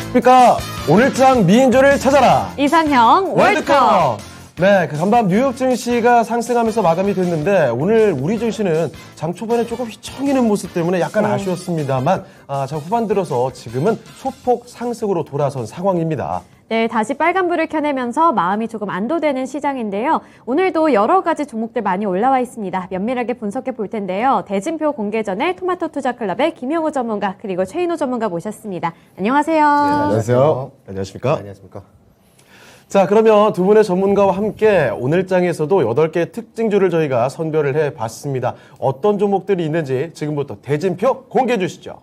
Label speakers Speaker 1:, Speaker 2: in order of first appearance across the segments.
Speaker 1: 안녕하십니까. 오늘장 미인조를 찾아라.
Speaker 2: 이상형 월드컵.
Speaker 1: 네, 그 간밤 뉴욕 증시가 상승하면서 마감이 됐는데 오늘 우리 증시는 장 초반에 조금 휘청이는 모습 때문에 약간 아쉬웠습니다만 장 후반 들어서 지금은 소폭 상승으로 돌아선 상황입니다.
Speaker 2: 네, 다시 빨간불을 켜내면서 마음이 조금 안도되는 시장인데요. 오늘도 여러 가지 종목들 많이 올라와 있습니다. 면밀하게 분석해 볼 텐데요. 대진표 공개 전에 토마토 투자클럽의 김용우 전문가 그리고 최인호 전문가 모셨습니다. 안녕하세요.
Speaker 1: 네, 안녕하세요. 안녕하십니까.
Speaker 3: 안녕하십니까.
Speaker 1: 자, 그러면 두 분의 전문가와 함께 오늘 장에서도 8개의 특징주를 저희가 선별을 해봤습니다. 어떤 종목들이 있는지 지금부터 대진표 공개해 주시죠.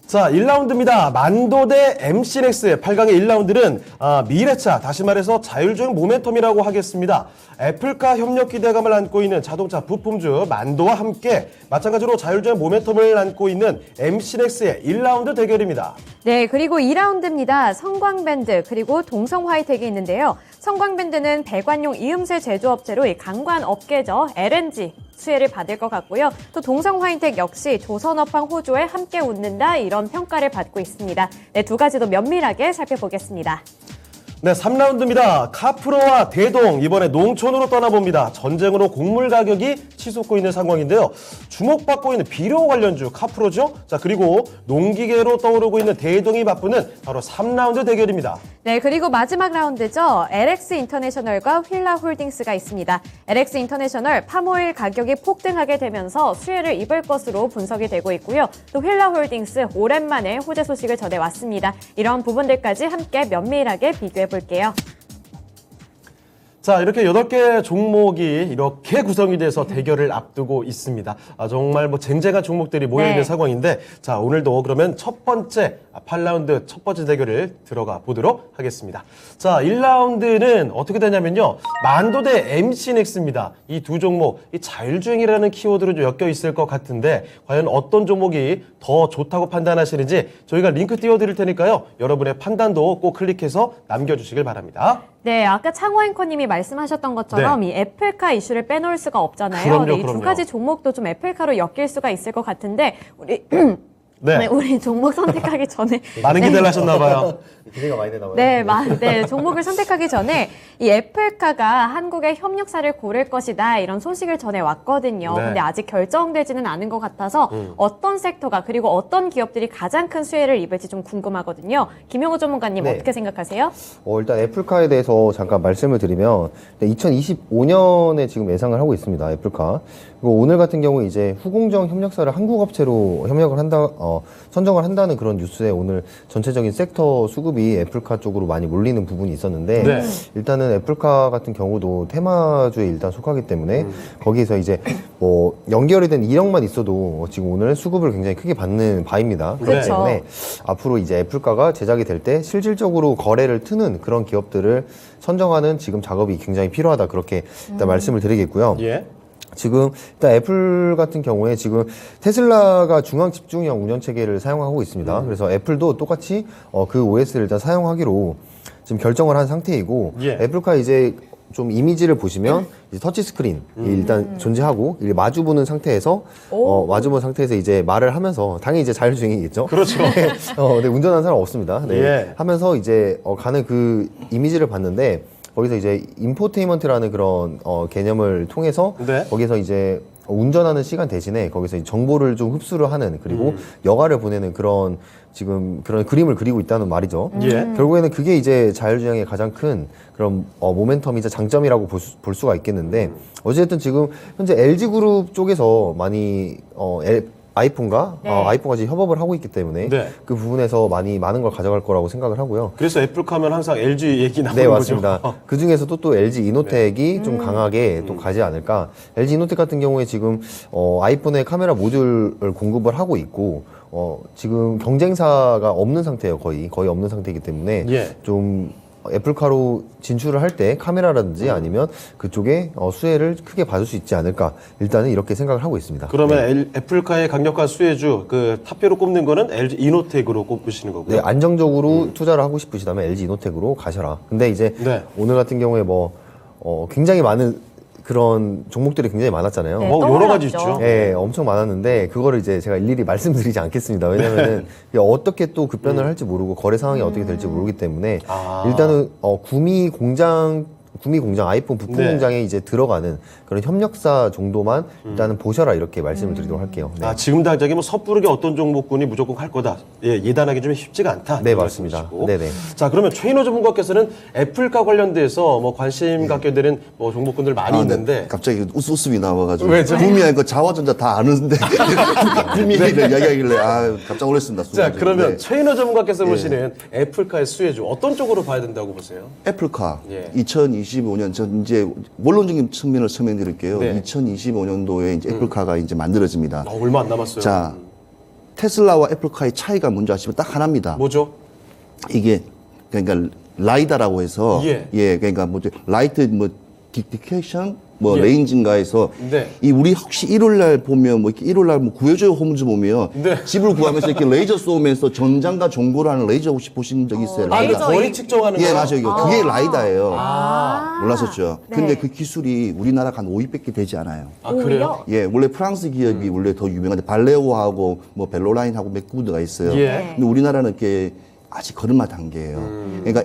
Speaker 1: 자, 1라운드입니다. 만도 대 MC넥스의 8강의 1라운드는 미래차, 다시 말해서 자율주행 모멘텀이라고 하겠습니다. 애플카 협력 기대감을 안고 있는 자동차 부품주 만도와 함께 마찬가지로 자율주행 모멘텀을 안고 있는 MC넥스의 1라운드 대결입니다.
Speaker 2: 네, 그리고 2라운드입니다. 성광밴드 그리고 동성화이텍이 있는데요. 성광밴드는 배관용 이음새 제조업체로 이 강관 업계죠. LNG 수혜를 받을 것 같고요. 또 동성화이텍 역시 조선업황 호조에 함께 웃는다 이런 평가를 받고 있습니다. 네, 두 가지도 면밀하게 살펴보겠습니다.
Speaker 1: 네, 3라운드입니다. 카프로와 대동 이번에 농촌으로 떠나봅니다. 전쟁으로 곡물 가격이 치솟고 있는 상황인데요. 주목받고 있는 비료 관련주 카프로죠. 자, 그리고 농기계로 떠오르고 있는 대동이 맞붙는 바로 3라운드 대결입니다.
Speaker 2: 네, 그리고 마지막 라운드죠. LX 인터내셔널과 휠라 홀딩스가 있습니다. LX 인터내셔널 팜오일 가격이 폭등하게 되면서 수혜를 입을 것으로 분석이 되고 있고요. 또 휠라 홀딩스 오랜만에 호재 소식을 전해왔습니다. 이런 부분들까지 함께 면밀하게 비교해 볼게요.
Speaker 1: 자, 이렇게 8개 종목이 이렇게 구성이 돼서 대결을 앞두고 있습니다. 정말 쟁쟁한 종목들이 모여있는
Speaker 2: 네.
Speaker 1: 상황인데, 자, 오늘도 그러면 첫 번째 8라운드 첫 번째 대결을 들어가 보도록 하겠습니다. 자, 1라운드는 어떻게 되냐면요. 만도 대 MC넥스입니다. 이 두 종목, 이 자율주행이라는 키워드로 좀 엮여 있을 것 같은데, 과연 어떤 종목이 더 좋다고 판단하시는지 저희가 링크 띄워드릴 테니까요. 여러분의 판단도 꼭 클릭해서 남겨주시길 바랍니다.
Speaker 2: 네, 아까 창호 앵커님이 말씀하셨던 것처럼 이 애플카 이슈를 빼놓을 수가 없잖아요.
Speaker 1: 그럼요,
Speaker 2: 네, 이 두
Speaker 1: 그럼요.
Speaker 2: 가지 종목도 좀 애플카로 엮일 수가 있을 것 같은데 우리
Speaker 1: 네.
Speaker 2: 네, 우리 종목 선택하기 전에
Speaker 1: 많은 기대를 하셨나봐요.
Speaker 3: 기대가 많이 되나 봐요.
Speaker 2: 네, 종목을 선택하기 전에 이 애플카가 한국의 협력사를 고를 것이다 이런 소식을 전해왔거든요.
Speaker 1: 네.
Speaker 2: 근데 아직 결정되지는 않은 것 같아서 어떤 섹터가 그리고 어떤 기업들이 가장 큰 수혜를 입을지 좀 궁금하거든요. 김용우 전문가님
Speaker 3: 네.
Speaker 2: 어떻게 생각하세요?
Speaker 3: 일단 애플카에 대해서 잠깐 말씀을 드리면 2025년에 지금 예상을 하고 있습니다. 애플카. 그리고 오늘 같은 경우 이제 후공정 협력사를 한국 업체로 협력을 선정을 한다는 그런 뉴스에 오늘 전체적인 섹터 수급이 애플카 쪽으로 많이 몰리는 부분이 있었는데
Speaker 1: 네.
Speaker 3: 일단은 애플카 같은 경우도 테마주에 일단 속하기 때문에 거기에서 이제 연결이 된 이력만 있어도 지금 오늘 수급을 굉장히 크게 받는 바입니다. 그렇기
Speaker 2: 그렇죠.
Speaker 3: 때문에 앞으로 이제 애플카가 제작이 될 때 실질적으로 거래를 트는 그런 기업들을 선정하는 지금 작업이 굉장히 필요하다. 그렇게 일단 말씀을 드리겠고요.
Speaker 1: 예.
Speaker 3: 지금 일단 애플 같은 경우에 지금 테슬라가 중앙 집중형 운영 체계를 사용하고 있습니다. 그래서 애플도 똑같이 그 OS를 일단 사용하기로 지금 결정을 한 상태이고
Speaker 1: 예.
Speaker 3: 애플카 이제 좀 이미지를 보시면 이제 터치 스크린이 일단 존재하고 이제 마주 보는 상태에서 마주 보는 상태에서 이제 말을 하면서 당연히 이제 자율주행이겠죠.
Speaker 1: 그렇죠.
Speaker 3: 근데 운전하는 사람 없습니다. 네.
Speaker 1: 예.
Speaker 3: 하면서 이제 가는 그 이미지를 봤는데 거기서 이제 인포테인먼트라는 그런 개념을 통해서
Speaker 1: 네.
Speaker 3: 거기서 이제 운전하는 시간 대신에 거기서 정보를 좀 흡수를 하는 그리고 여가를 보내는 그런 지금 그런 그림을 그리고 있다는 말이죠.
Speaker 1: 예.
Speaker 3: 결국에는 그게 이제 자율주행의 가장 큰 그런 모멘텀이자 장점이라고 볼 수가 있겠는데 어쨌든 지금 현재 LG그룹 쪽에서 많이 아이폰과
Speaker 2: 네.
Speaker 3: 아이폰과 지금 협업을 하고 있기 때문에
Speaker 1: 네.
Speaker 3: 그 부분에서 많은 걸 가져갈 거라고 생각을 하고요.
Speaker 1: 그래서 애플카면 항상 LG 얘기 나오는
Speaker 3: 네,
Speaker 1: 거죠.
Speaker 3: 맞습니다. 그 중에서도 또 LG 이노텍이 좀 강하게 또 가지 않을까. LG 이노텍 같은 경우에 지금 아이폰의 카메라 모듈을 공급을 하고 있고 지금 경쟁사가 없는 상태예요. 거의 없는 상태이기 때문에
Speaker 1: 예.
Speaker 3: 좀 애플카로 진출을 할 때 카메라라든지 아니면 그쪽에 수혜를 크게 받을 수 있지 않을까. 일단은 이렇게 생각을 하고 있습니다.
Speaker 1: 그러면 애플카의 강력한 수혜주 그 탑표로 꼽는 거는 LG 이노텍으로 꼽으시는 거고요.
Speaker 3: 네, 안정적으로 투자를 하고 싶으시다면 LG 이노텍으로 가셔라. 근데 이제
Speaker 1: 네.
Speaker 3: 오늘 같은 경우에 굉장히 많은 그런 종목들이 굉장히 많았잖아요.
Speaker 2: 네,
Speaker 1: 뭐 여러 가지
Speaker 2: 떠올랐죠.
Speaker 1: 있죠.
Speaker 3: 예, 엄청 많았는데 그거를 이제 제가 일일이 말씀드리지 않겠습니다. 왜냐면은 이게 어떻게 또 급변을 할지 모르고 거래 상황이 어떻게 될지 모르기 때문에
Speaker 1: 아.
Speaker 3: 일단은 구미 공장 아이폰 부품
Speaker 1: 네.
Speaker 3: 공장에 이제 들어가는 그런 협력사 정도만 일단은 보셔라 이렇게 말씀을 드리도록 할게요. 네.
Speaker 1: 아, 지금 당장에 뭐 섣부르게 어떤 종목군이 무조건 갈 거다. 예, 예단하기 좀 쉽지가 않다.
Speaker 3: 네,
Speaker 1: 이런
Speaker 3: 맞습니다.
Speaker 1: 말씀이시고.
Speaker 3: 네네.
Speaker 1: 자, 그러면 최인호 전문가께서는 애플과 관련돼서 뭐 관심 갖게 되는 뭐 종목군들 많이 있는데.
Speaker 4: 갑자기 웃음이 나와가지고
Speaker 1: 왜죠?
Speaker 4: 구미하니까 자화전자 다 아는데 구미를 이야기하길래 깜짝 놀랐습니다.
Speaker 1: 자,
Speaker 4: 순간.
Speaker 1: 그러면
Speaker 4: 네.
Speaker 1: 최인호 전문가께서 보시는 애플카의 수혜주 어떤 쪽으로 봐야 된다고 보세요?
Speaker 4: 애플카
Speaker 1: 예.
Speaker 4: 2025년 전 이제 원론적인 측면을 설명드릴게요.
Speaker 1: 네.
Speaker 4: 2025년도에 이제 애플카가 이제 만들어집니다.
Speaker 1: 얼마 안 남았어요.
Speaker 4: 자, 테슬라와 애플카의 차이가 뭔지 아시면 딱 하나입니다.
Speaker 1: 뭐죠?
Speaker 4: 이게 그러니까 라이다라고 해서
Speaker 1: 예.
Speaker 4: 그러니까 뭐죠 라이트 뭐 디텍션 뭐
Speaker 1: 예.
Speaker 4: 레인지인가에서
Speaker 1: 네.
Speaker 4: 이 우리 혹시 일요일 날 보면 뭐 이렇게 일요일 날뭐 구해줘요 홈즈 보면
Speaker 1: 네.
Speaker 4: 집을 구하면서 이렇게 레이저 쏘면서 전장과 전고를 하는 레이저 혹시 보신 적 있어요?
Speaker 1: 아, 그
Speaker 2: 레이저
Speaker 1: 거리 측정하는
Speaker 4: 예,
Speaker 1: 거.
Speaker 4: 맞아요. 이거. 그게 라이다예요.
Speaker 2: 아.
Speaker 4: 몰랐었죠.
Speaker 2: 네.
Speaker 4: 근데 그 기술이 우리나라가 한 5위밖에 되지 않아요.
Speaker 1: 아, 그래요?
Speaker 4: 예, 원래 프랑스 기업이 원래 더 유명한데 발레오하고 뭐 벨로라인하고 맥구드가 있어요.
Speaker 1: 예.
Speaker 4: 근데 우리나라는 이렇게 아직 걸음마 단계예요. 그러니까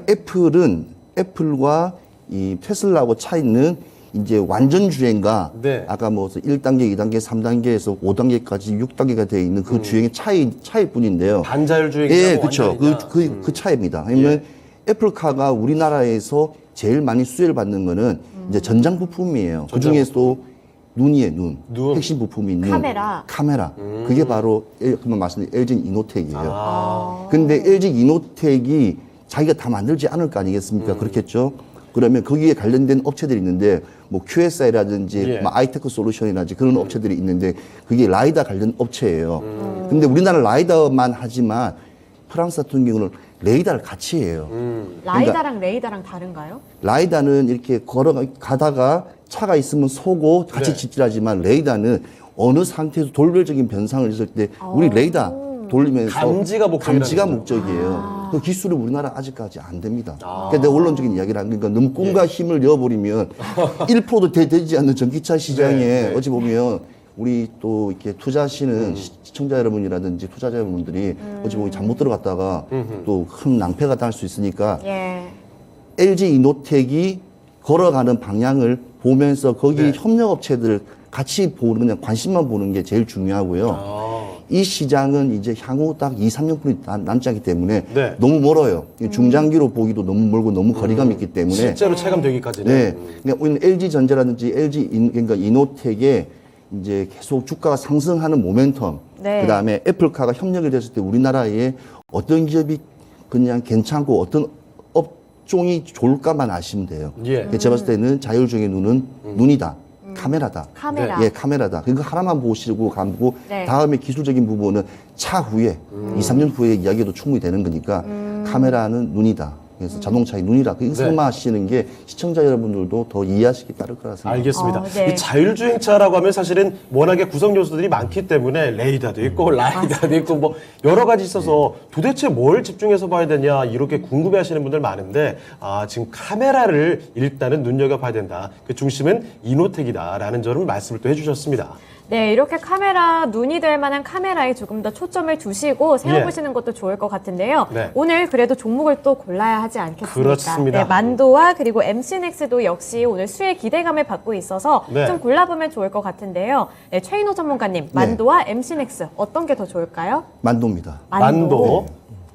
Speaker 4: 애플과 이 테슬라하고 차이는 이제 완전 주행과
Speaker 1: 네.
Speaker 4: 아까 뭐 1단계, 2단계, 3단계에서 5단계까지 6단계가 되어 있는 그 주행의 차이일 뿐인데요.
Speaker 1: 반자율주행이나
Speaker 4: 예,
Speaker 1: 뭐
Speaker 4: 그렇죠.
Speaker 1: 완전이나.
Speaker 4: 그 차이입니다. 왜냐면 애플카가 우리나라에서 제일 많이 수혜를 받는 거는 이제 전장 부품이에요. 그 중에서도 눈이에요, 눈.
Speaker 1: 눈.
Speaker 4: 핵심 부품이 눈.
Speaker 2: 카메라.
Speaker 4: 그게 바로 금방 말씀드린 LG 이노텍이에요.
Speaker 1: 아.
Speaker 4: 근데 LG 이노텍이 자기가 다 만들지 않을 거 아니겠습니까? 그렇겠죠? 그러면 거기에 관련된 업체들이 있는데 뭐 QSI라든지
Speaker 1: 예.
Speaker 4: 뭐 아이테크 솔루션이라든지 그런 업체들이 있는데 그게 라이다 관련 업체예요. 근데 우리나라 라이다만 하지만 프랑스 같은 경우는 레이다를 같이 해요.
Speaker 2: 라이다랑 레이다랑 다른가요?
Speaker 4: 라이다는 이렇게 걸어가다가 차가 있으면 쏘고 같이
Speaker 1: 네.
Speaker 4: 직진하지만 레이다는 어느 상태에서 돌별적인 변상을 있을 때 우리 레이다 돌리면서
Speaker 1: 감지가 목적이라는
Speaker 4: 목적이에요. 그 기술이 우리나라 아직까지 안 됩니다. 그러니까 내가 원론적인 이야기를 하는 거니까 너무 꿈과 힘을 넣어버리면 1%도 되지 않는 전기차 시장에
Speaker 1: 네.
Speaker 4: 어찌 보면 우리 또 이렇게 투자하시는 시청자 여러분이라든지 투자자 여러분들이 어찌 보면 잘못 들어갔다가 또 큰 낭패가 날 수 있으니까
Speaker 2: 예.
Speaker 4: LG 이노텍이 걸어가는 방향을 보면서 거기
Speaker 1: 네.
Speaker 4: 협력업체들 같이 보는 그냥 관심만 보는 게 제일 중요하고요.
Speaker 1: 아.
Speaker 4: 이 시장은 이제 향후 딱 2, 3년뿐이 남지 않기 때문에
Speaker 1: 네.
Speaker 4: 너무 멀어요. 중장기로 보기도 너무 멀고 너무 거리감이 있기 때문에
Speaker 1: 실제로 체감되기까지는.
Speaker 4: 네. 그러니까 우리는 LG전자라든지 그러니까 이노텍에 이제 계속 주가가 상승하는 모멘텀,
Speaker 2: 네.
Speaker 4: 그다음에 애플카가 협력이 됐을 때 우리나라에 어떤 기업이 그냥 괜찮고 어떤 업종이 좋을까만 아시면 돼요.
Speaker 1: 예.
Speaker 4: 제가 봤을 때는 자율주행의 눈은 눈이다. 카메라다.
Speaker 2: 카메라.
Speaker 4: 예, 카메라다. 그거 하나만 보시고 감고
Speaker 2: 네.
Speaker 4: 다음에 기술적인 부분은 차후에 2, 3년 후에 이야기도 충분히 되는 거니까 카메라는 눈이다. 그래서 자동차의 눈이다. 그 인상마하시는 게 시청자 여러분들도 더 이해하시기 따를 거라 생각합니다.
Speaker 1: 알겠습니다.
Speaker 2: 네.
Speaker 1: 이 자율주행차라고 하면 사실은 워낙에 구성 요소들이 많기 때문에 레이더도 있고 라이다도 있고 뭐 여러 가지 있어서 도대체 뭘 집중해서 봐야 되냐 이렇게 궁금해 하시는 분들 많은데 지금 카메라를 일단은 눈여겨봐야 된다. 그 중심은 이노텍이다라는 점을 말씀을 또 해주셨습니다.
Speaker 2: 네, 이렇게 카메라, 눈이 될 만한 카메라에 조금 더 초점을 두시고 세워보시는 것도 좋을 것 같은데요.
Speaker 1: 네.
Speaker 2: 오늘 그래도 종목을 또 골라야 하지 않겠습니까?
Speaker 1: 그렇습니다.
Speaker 2: 네, 만도와 그리고 MC넥스도 역시 오늘 수혜 기대감을 받고 있어서
Speaker 1: 네.
Speaker 2: 좀 골라보면 좋을 것 같은데요. 네, 최인호 전문가님, 만도와 MC넥스 어떤 게 더 좋을까요?
Speaker 4: 만도입니다.
Speaker 1: 만도.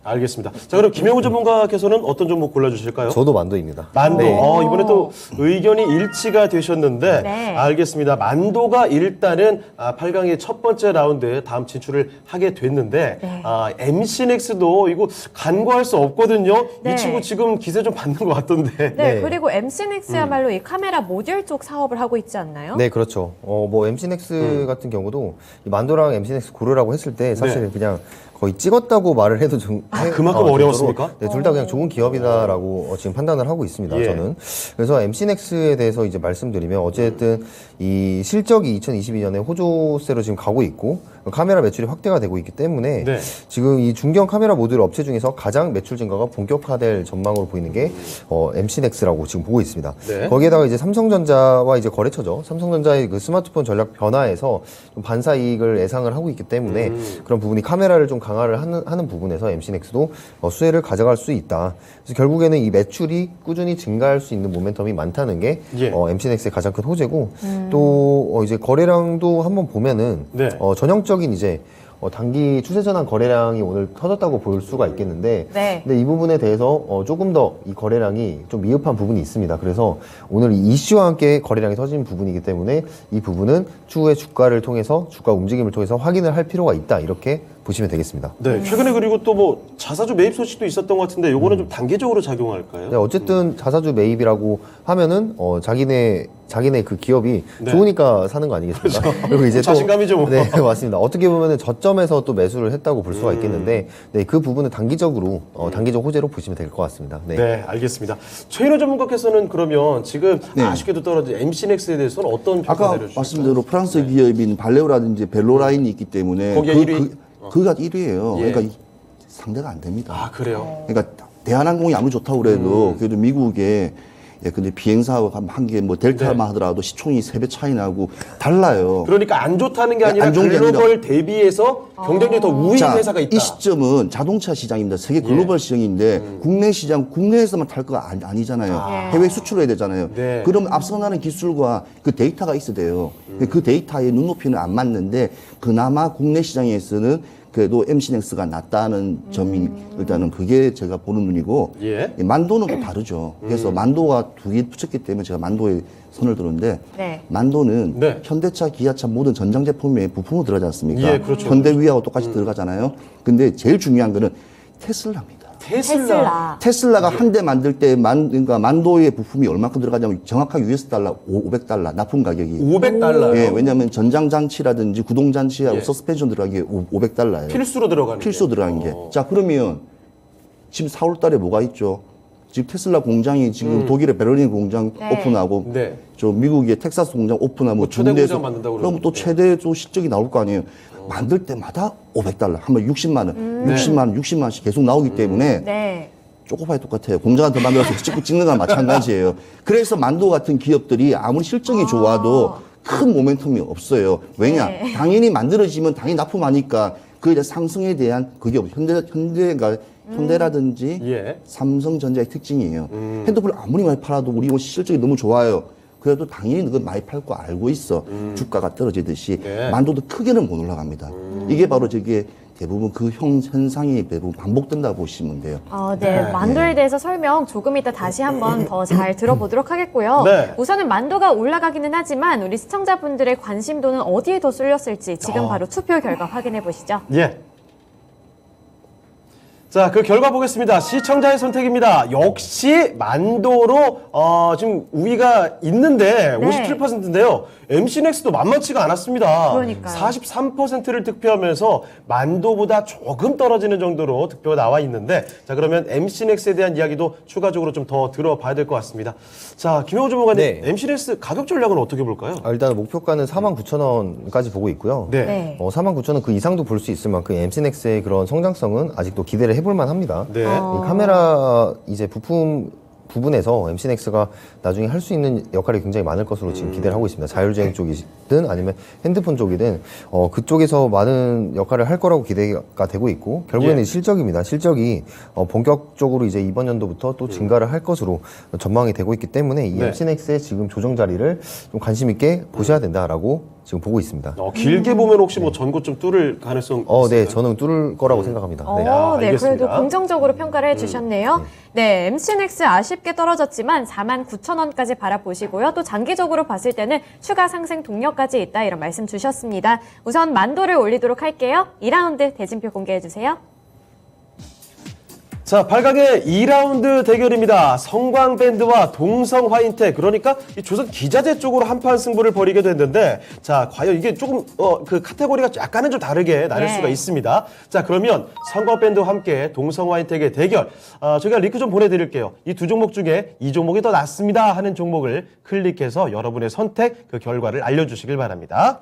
Speaker 1: 알겠습니다. 자, 그럼 김영우 전문가께서는 어떤 종목 골라주실까요?
Speaker 3: 저도 만도입니다.
Speaker 1: 만도.
Speaker 3: 네.
Speaker 1: 이번에 또 의견이 일치가 되셨는데,
Speaker 2: 네.
Speaker 1: 알겠습니다. 만도가 일단은 8강의 첫 번째 라운드 다음 진출을 하게 됐는데,
Speaker 2: 네.
Speaker 1: MC넥스도 이거 간과할 수 없거든요.
Speaker 2: 네.
Speaker 1: 이 친구 지금 기세 좀 받는 것 같던데.
Speaker 2: 네,
Speaker 3: 네.
Speaker 2: 그리고 MC넥스야말로 이 카메라 모듈 쪽 사업을 하고 있지 않나요?
Speaker 3: 네, 그렇죠. 뭐 MC넥스 같은 경우도 이 만도랑 MC넥스 고르라고 했을 때 사실은 그냥 거의 찍었다고 말을 해도 좀
Speaker 1: 그만큼 어려웠습니까?
Speaker 3: 네, 둘 다 그냥 좋은 기업이다라고 지금 판단을 하고 있습니다.
Speaker 1: 예.
Speaker 3: 저는. 그래서 MC넥스에 대해서 이제 말씀드리면 어쨌든 이 실적이 2022년에 호조세로 지금 가고 있고 카메라 매출이 확대가 되고 있기 때문에
Speaker 1: 네.
Speaker 3: 지금 이 중견 카메라 모듈 업체 중에서 가장 매출 증가가 본격화될 전망으로 보이는 게 MC넥스라고 지금 보고 있습니다.
Speaker 1: 네.
Speaker 3: 거기에다가 이제 삼성전자와 이제 거래처죠. 삼성전자의 그 스마트폰 전략 변화에서 좀 반사 이익을 예상을 하고 있기 때문에 그런 부분이 카메라를 좀 강화를 하는 부분에서 MC넥스도 수혜를 가져갈 수 있다. 그래서 결국에는 이 매출이 꾸준히 증가할 수 있는 모멘텀이 많다는 게
Speaker 1: 예.
Speaker 3: MC넥스의 가장 큰 호재고 또 이제 거래량도 한번 보면은
Speaker 1: 네.
Speaker 3: 전형적인 이제 단기 추세 전환 거래량이 오늘 터졌다고 볼 수가 있겠는데,
Speaker 2: 네.
Speaker 3: 근데 이 부분에 대해서 조금 더 이 거래량이 좀 미흡한 부분이 있습니다. 그래서 오늘 이 이슈와 함께 거래량이 터진 부분이기 때문에 이 부분은 추후에 주가를 통해서 주가 움직임을 통해서 확인을 할 필요가 있다 이렇게 보시면 되겠습니다.
Speaker 1: 네, 최근에 그리고 또 뭐 자사주 매입 소식도 있었던 것 같은데 요거는 좀 단계적으로 작용할까요?
Speaker 3: 네, 어쨌든 자사주 매입이라고 하면은 자기네 그 기업이
Speaker 1: 네.
Speaker 3: 좋으니까 사는 거 아니겠습니까? 그리고 이제 또
Speaker 1: 자신감이죠, 뭐.
Speaker 3: 네, 맞습니다. 어떻게 보면은 저점에서 또 매수를 했다고 볼 수가 있겠는데, 네, 그 부분은 단기적으로 단기적 호재로 보시면 될 것 같습니다. 네.
Speaker 1: 네, 알겠습니다. 최인호 전문가께서는 그러면 지금
Speaker 4: 네.
Speaker 1: 아쉽게도 떨어진 MC넥스에 대해서는 어떤 평가
Speaker 4: 아까
Speaker 1: 내려주실까요?
Speaker 4: 말씀드린 대로 프랑스 기업인 발레오라든지 벨로라인이 있기 때문에
Speaker 1: 거기에 1위?
Speaker 4: 그가 1위예요.
Speaker 1: 예.
Speaker 4: 그러니까 상대가 안 됩니다.
Speaker 1: 아, 그래요?
Speaker 4: 그러니까 대한항공이 아무리 좋다고 그래도 그래도 미국에 근데 비행사가 한 개 뭐 델타만 하더라도 시총이 3배 차이 나고 달라요.
Speaker 1: 그러니까 안 좋다는 게 아니라
Speaker 4: 안 좋은 게
Speaker 1: 글로벌 대비해서 경쟁력이 더 우위인
Speaker 4: 자,
Speaker 1: 회사가 있다.
Speaker 4: 이 시점은 자동차 시장입니다. 세계 글로벌 시장인데 국내 시장, 국내에서만 탈 거 아니잖아요. 해외 수출해야 되잖아요.
Speaker 1: 네.
Speaker 4: 그럼 앞서나는 기술과 그 데이터가 있어야 돼요. 그 데이터의 눈높이는 안 맞는데 그나마 국내 시장에서는 그래도 MC넥스가 낫다는 점이 일단은 그게 제가 보는 눈이고
Speaker 1: 예.
Speaker 4: 만도는 또 다르죠. 그래서 만도가 두 개 붙였기 때문에 제가 만도에 선을 들었는데
Speaker 2: 네.
Speaker 4: 만도는
Speaker 1: 네.
Speaker 4: 현대차, 기아차 모든 전장 제품에 부품으로 들어가지 않습니까?
Speaker 1: 예, 그렇죠.
Speaker 4: 현대위하고 똑같이 들어가잖아요. 근데 제일 중요한 거는 테슬라입니다. 테슬라가 한 대 만들 때 그러니까 만도의 부품이 얼마큼 들어가냐면 정확하게 US 달러 500달러 납품 가격이.
Speaker 1: 500달러요.
Speaker 4: 예, 왜냐하면 전장 장치라든지 구동 장치하고
Speaker 1: 예.
Speaker 4: 서스펜션 들어가기에 500달러예요.
Speaker 1: 필수로 들어가는
Speaker 4: 필수
Speaker 1: 게.
Speaker 4: 들어간 게. 자, 그러면 지금 4월 달에 뭐가 있죠? 지금 테슬라 공장이 지금 독일의 베를린 공장
Speaker 2: 네.
Speaker 4: 오픈하고
Speaker 1: 네.
Speaker 4: 저 미국의 텍사스 공장 오픈하고
Speaker 1: 뭐 최대
Speaker 4: 중대에서
Speaker 1: 공장 만든다고
Speaker 4: 그럼 또
Speaker 1: 그러는데.
Speaker 4: 최대 또 실적이 나올 거 아니에요. 만들 때마다 500달러, 한 번 60만 원, 60만 원씩 계속 나오기 때문에
Speaker 2: 네.
Speaker 4: 쪼꼬파이 똑같아요. 공장한 테 만들어서 찍는 거랑 마찬가지예요. 그래서 만도 같은 기업들이 아무리 실적이 좋아도 큰 모멘텀이 없어요. 왜냐?
Speaker 2: 네.
Speaker 4: 당연히 만들어지면 당연히 납품하니까 그 이제 상승에 대한 그게 현대라든지
Speaker 1: 예.
Speaker 4: 삼성전자의 특징이에요. 핸드폰을 아무리 많이 팔아도 우리 실적이 너무 좋아요. 그래도 당연히 그건 많이 팔 거 알고 있어. 주가가 떨어지듯이
Speaker 1: 네.
Speaker 4: 만도도 크게는 못 올라갑니다. 이게 바로 저게 대부분 그 현상이 대부분 반복된다고 보시면 돼요.
Speaker 2: 네. 만도에 대해서 설명 조금 이따 다시 한번 더 잘 들어보도록 하겠고요.
Speaker 1: 네.
Speaker 2: 우선은 만도가 올라가기는 하지만 우리 시청자분들의 관심도는 어디에 더 쏠렸을지 지금 바로 투표 결과 확인해 보시죠.
Speaker 1: 예. 자, 그 결과 보겠습니다. 시청자의 선택입니다. 역시 만도로 지금 우위가 있는데
Speaker 2: 네.
Speaker 1: 57%인데요. MC넥스도 만만치가 않았습니다.
Speaker 2: 그러니까요.
Speaker 1: 43%를 득표하면서 만도보다 조금 떨어지는 정도로 득표가 나와 있는데, 자, 그러면 MC넥스에 대한 이야기도 추가적으로 좀 더 들어봐야 될 것 같습니다. 자, 김영호 전문가님,
Speaker 3: 네.
Speaker 1: MC넥스 가격 전략은 어떻게 볼까요?
Speaker 3: 일단 목표가는 49,000원까지 보고 있고요.
Speaker 1: 네.
Speaker 2: 네.
Speaker 3: 49,000원 그 이상도 볼 수 있을 만큼 MC넥스의 그런 성장성은 아직도 기대를 해볼 만합니다.
Speaker 1: 네.
Speaker 3: 이 카메라 이제 부분에서 MC넥스가 나중에 할 수 있는 역할이 굉장히 많을 것으로 지금 기대를 하고 있습니다. 자율주행 쪽이든 아니면 핸드폰 쪽이든 그쪽에서 많은 역할을 할 거라고 기대가 되고 있고 결국에는
Speaker 1: 예.
Speaker 3: 실적입니다. 실적이 본격적으로 이제 이번 연도부터 또 증가를 할 것으로 전망이 되고 있기 때문에 이
Speaker 1: 네.
Speaker 3: MC넥스의 지금 조정 자리를 좀 관심 있게 보셔야 된다라고 지금 보고 있습니다.
Speaker 1: 길게 보면 혹시 뭐 전고 좀 뚫을 가능성 있을까요?
Speaker 3: 네, 저는 뚫을 거라고 생각합니다. 네.
Speaker 1: 야,
Speaker 2: 네,
Speaker 1: 알겠습니다.
Speaker 2: 그래도 긍정적으로 평가를 해주셨네요. 네, MC넥스 아쉽게 떨어졌지만 49,000원까지 바라보시고요. 또 장기적으로 봤을 때는 추가 상승 동력까지 있다 이런 말씀 주셨습니다. 우선 만도를 올리도록 할게요. 2라운드 대진표 공개해주세요.
Speaker 1: 자, 8강의 2라운드 대결입니다. 성광밴드와 동성화인텍, 그러니까 이 조선 기자재 쪽으로 한판 승부를 벌이게 됐는데, 자, 과연 이게 조금 그 카테고리가 약간은 좀 다르게 나뉠
Speaker 2: 네.
Speaker 1: 수가 있습니다. 자, 그러면 성광밴드와 함께 동성화인텍의 대결, 저희가 링크 좀 보내드릴게요. 이 두 종목 중에 이 종목이 더 낫습니다 하는 종목을 클릭해서 여러분의 선택, 그 결과를 알려주시길 바랍니다.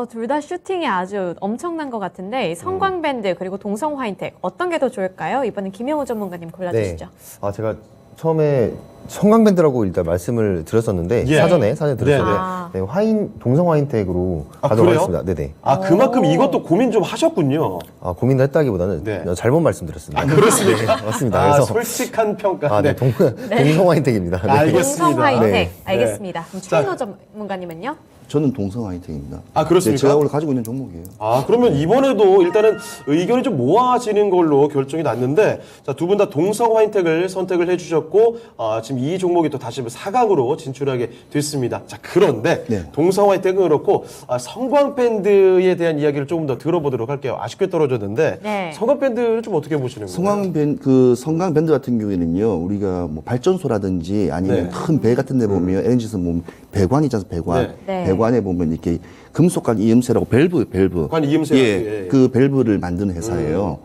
Speaker 2: 둘 다 슈팅이 아주 엄청난 것 같은데 성광밴드 그리고 동성 화이텍 어떤 게 더 좋을까요? 이번엔 김영우 전문가님 골라주시죠.
Speaker 3: 제가 처음에 성광밴드라고 일단 말씀을 드렸었는데
Speaker 1: 예.
Speaker 3: 사전에 들었어요.
Speaker 1: 네네.
Speaker 3: 동성 화이텍으로
Speaker 1: 아,
Speaker 3: 가져가겠습니다. 네네.
Speaker 1: 그만큼 이것도 고민 좀 하셨군요.
Speaker 3: 고민을 했다기보다는
Speaker 1: 네.
Speaker 3: 잘못 말씀드렸습니다.
Speaker 1: 그렇습니까?
Speaker 3: 네, 맞습니다. 그래서
Speaker 1: 솔직한 평가. 네.
Speaker 3: 동성 화이텍입니다. 네.
Speaker 1: 알겠습니다.
Speaker 2: 동성 화이텍
Speaker 3: 네.
Speaker 2: 알겠습니다. 그럼
Speaker 1: 자.
Speaker 2: 최인호 전문가님은요?
Speaker 4: 저는 동성 화이팅입니다.
Speaker 1: 그렇습니까?
Speaker 4: 제가 원래 가지고 있는 종목이에요.
Speaker 1: 그러면 이번에도 일단은 의견이 좀 모아지는 걸로 결정이 났는데, 자, 두 분 다 동성 화이텍을 선택을 해주셨고, 지금 이 종목이 또 다시 4강으로 진출하게 됐습니다. 자, 그런데
Speaker 4: 네.
Speaker 1: 동성 화이텍은 그렇고, 성광밴드에 대한 이야기를 조금 더 들어보도록 할게요. 아쉽게 떨어졌는데,
Speaker 2: 네.
Speaker 1: 성광밴드는 좀 어떻게 보시는 거예요?
Speaker 4: 성광밴드 같은 경우에는요, 우리가 뭐 발전소라든지 아니면
Speaker 1: 네.
Speaker 4: 큰 배 같은 데 보면, LNG에서 보면 배관이 있잖아요, 배관.
Speaker 2: 네.
Speaker 4: 배관에 보면 이렇게 금속관 이음새라고 밸브.
Speaker 1: 관 이음새.
Speaker 4: 예, 그 밸브를 만드는 회사예요.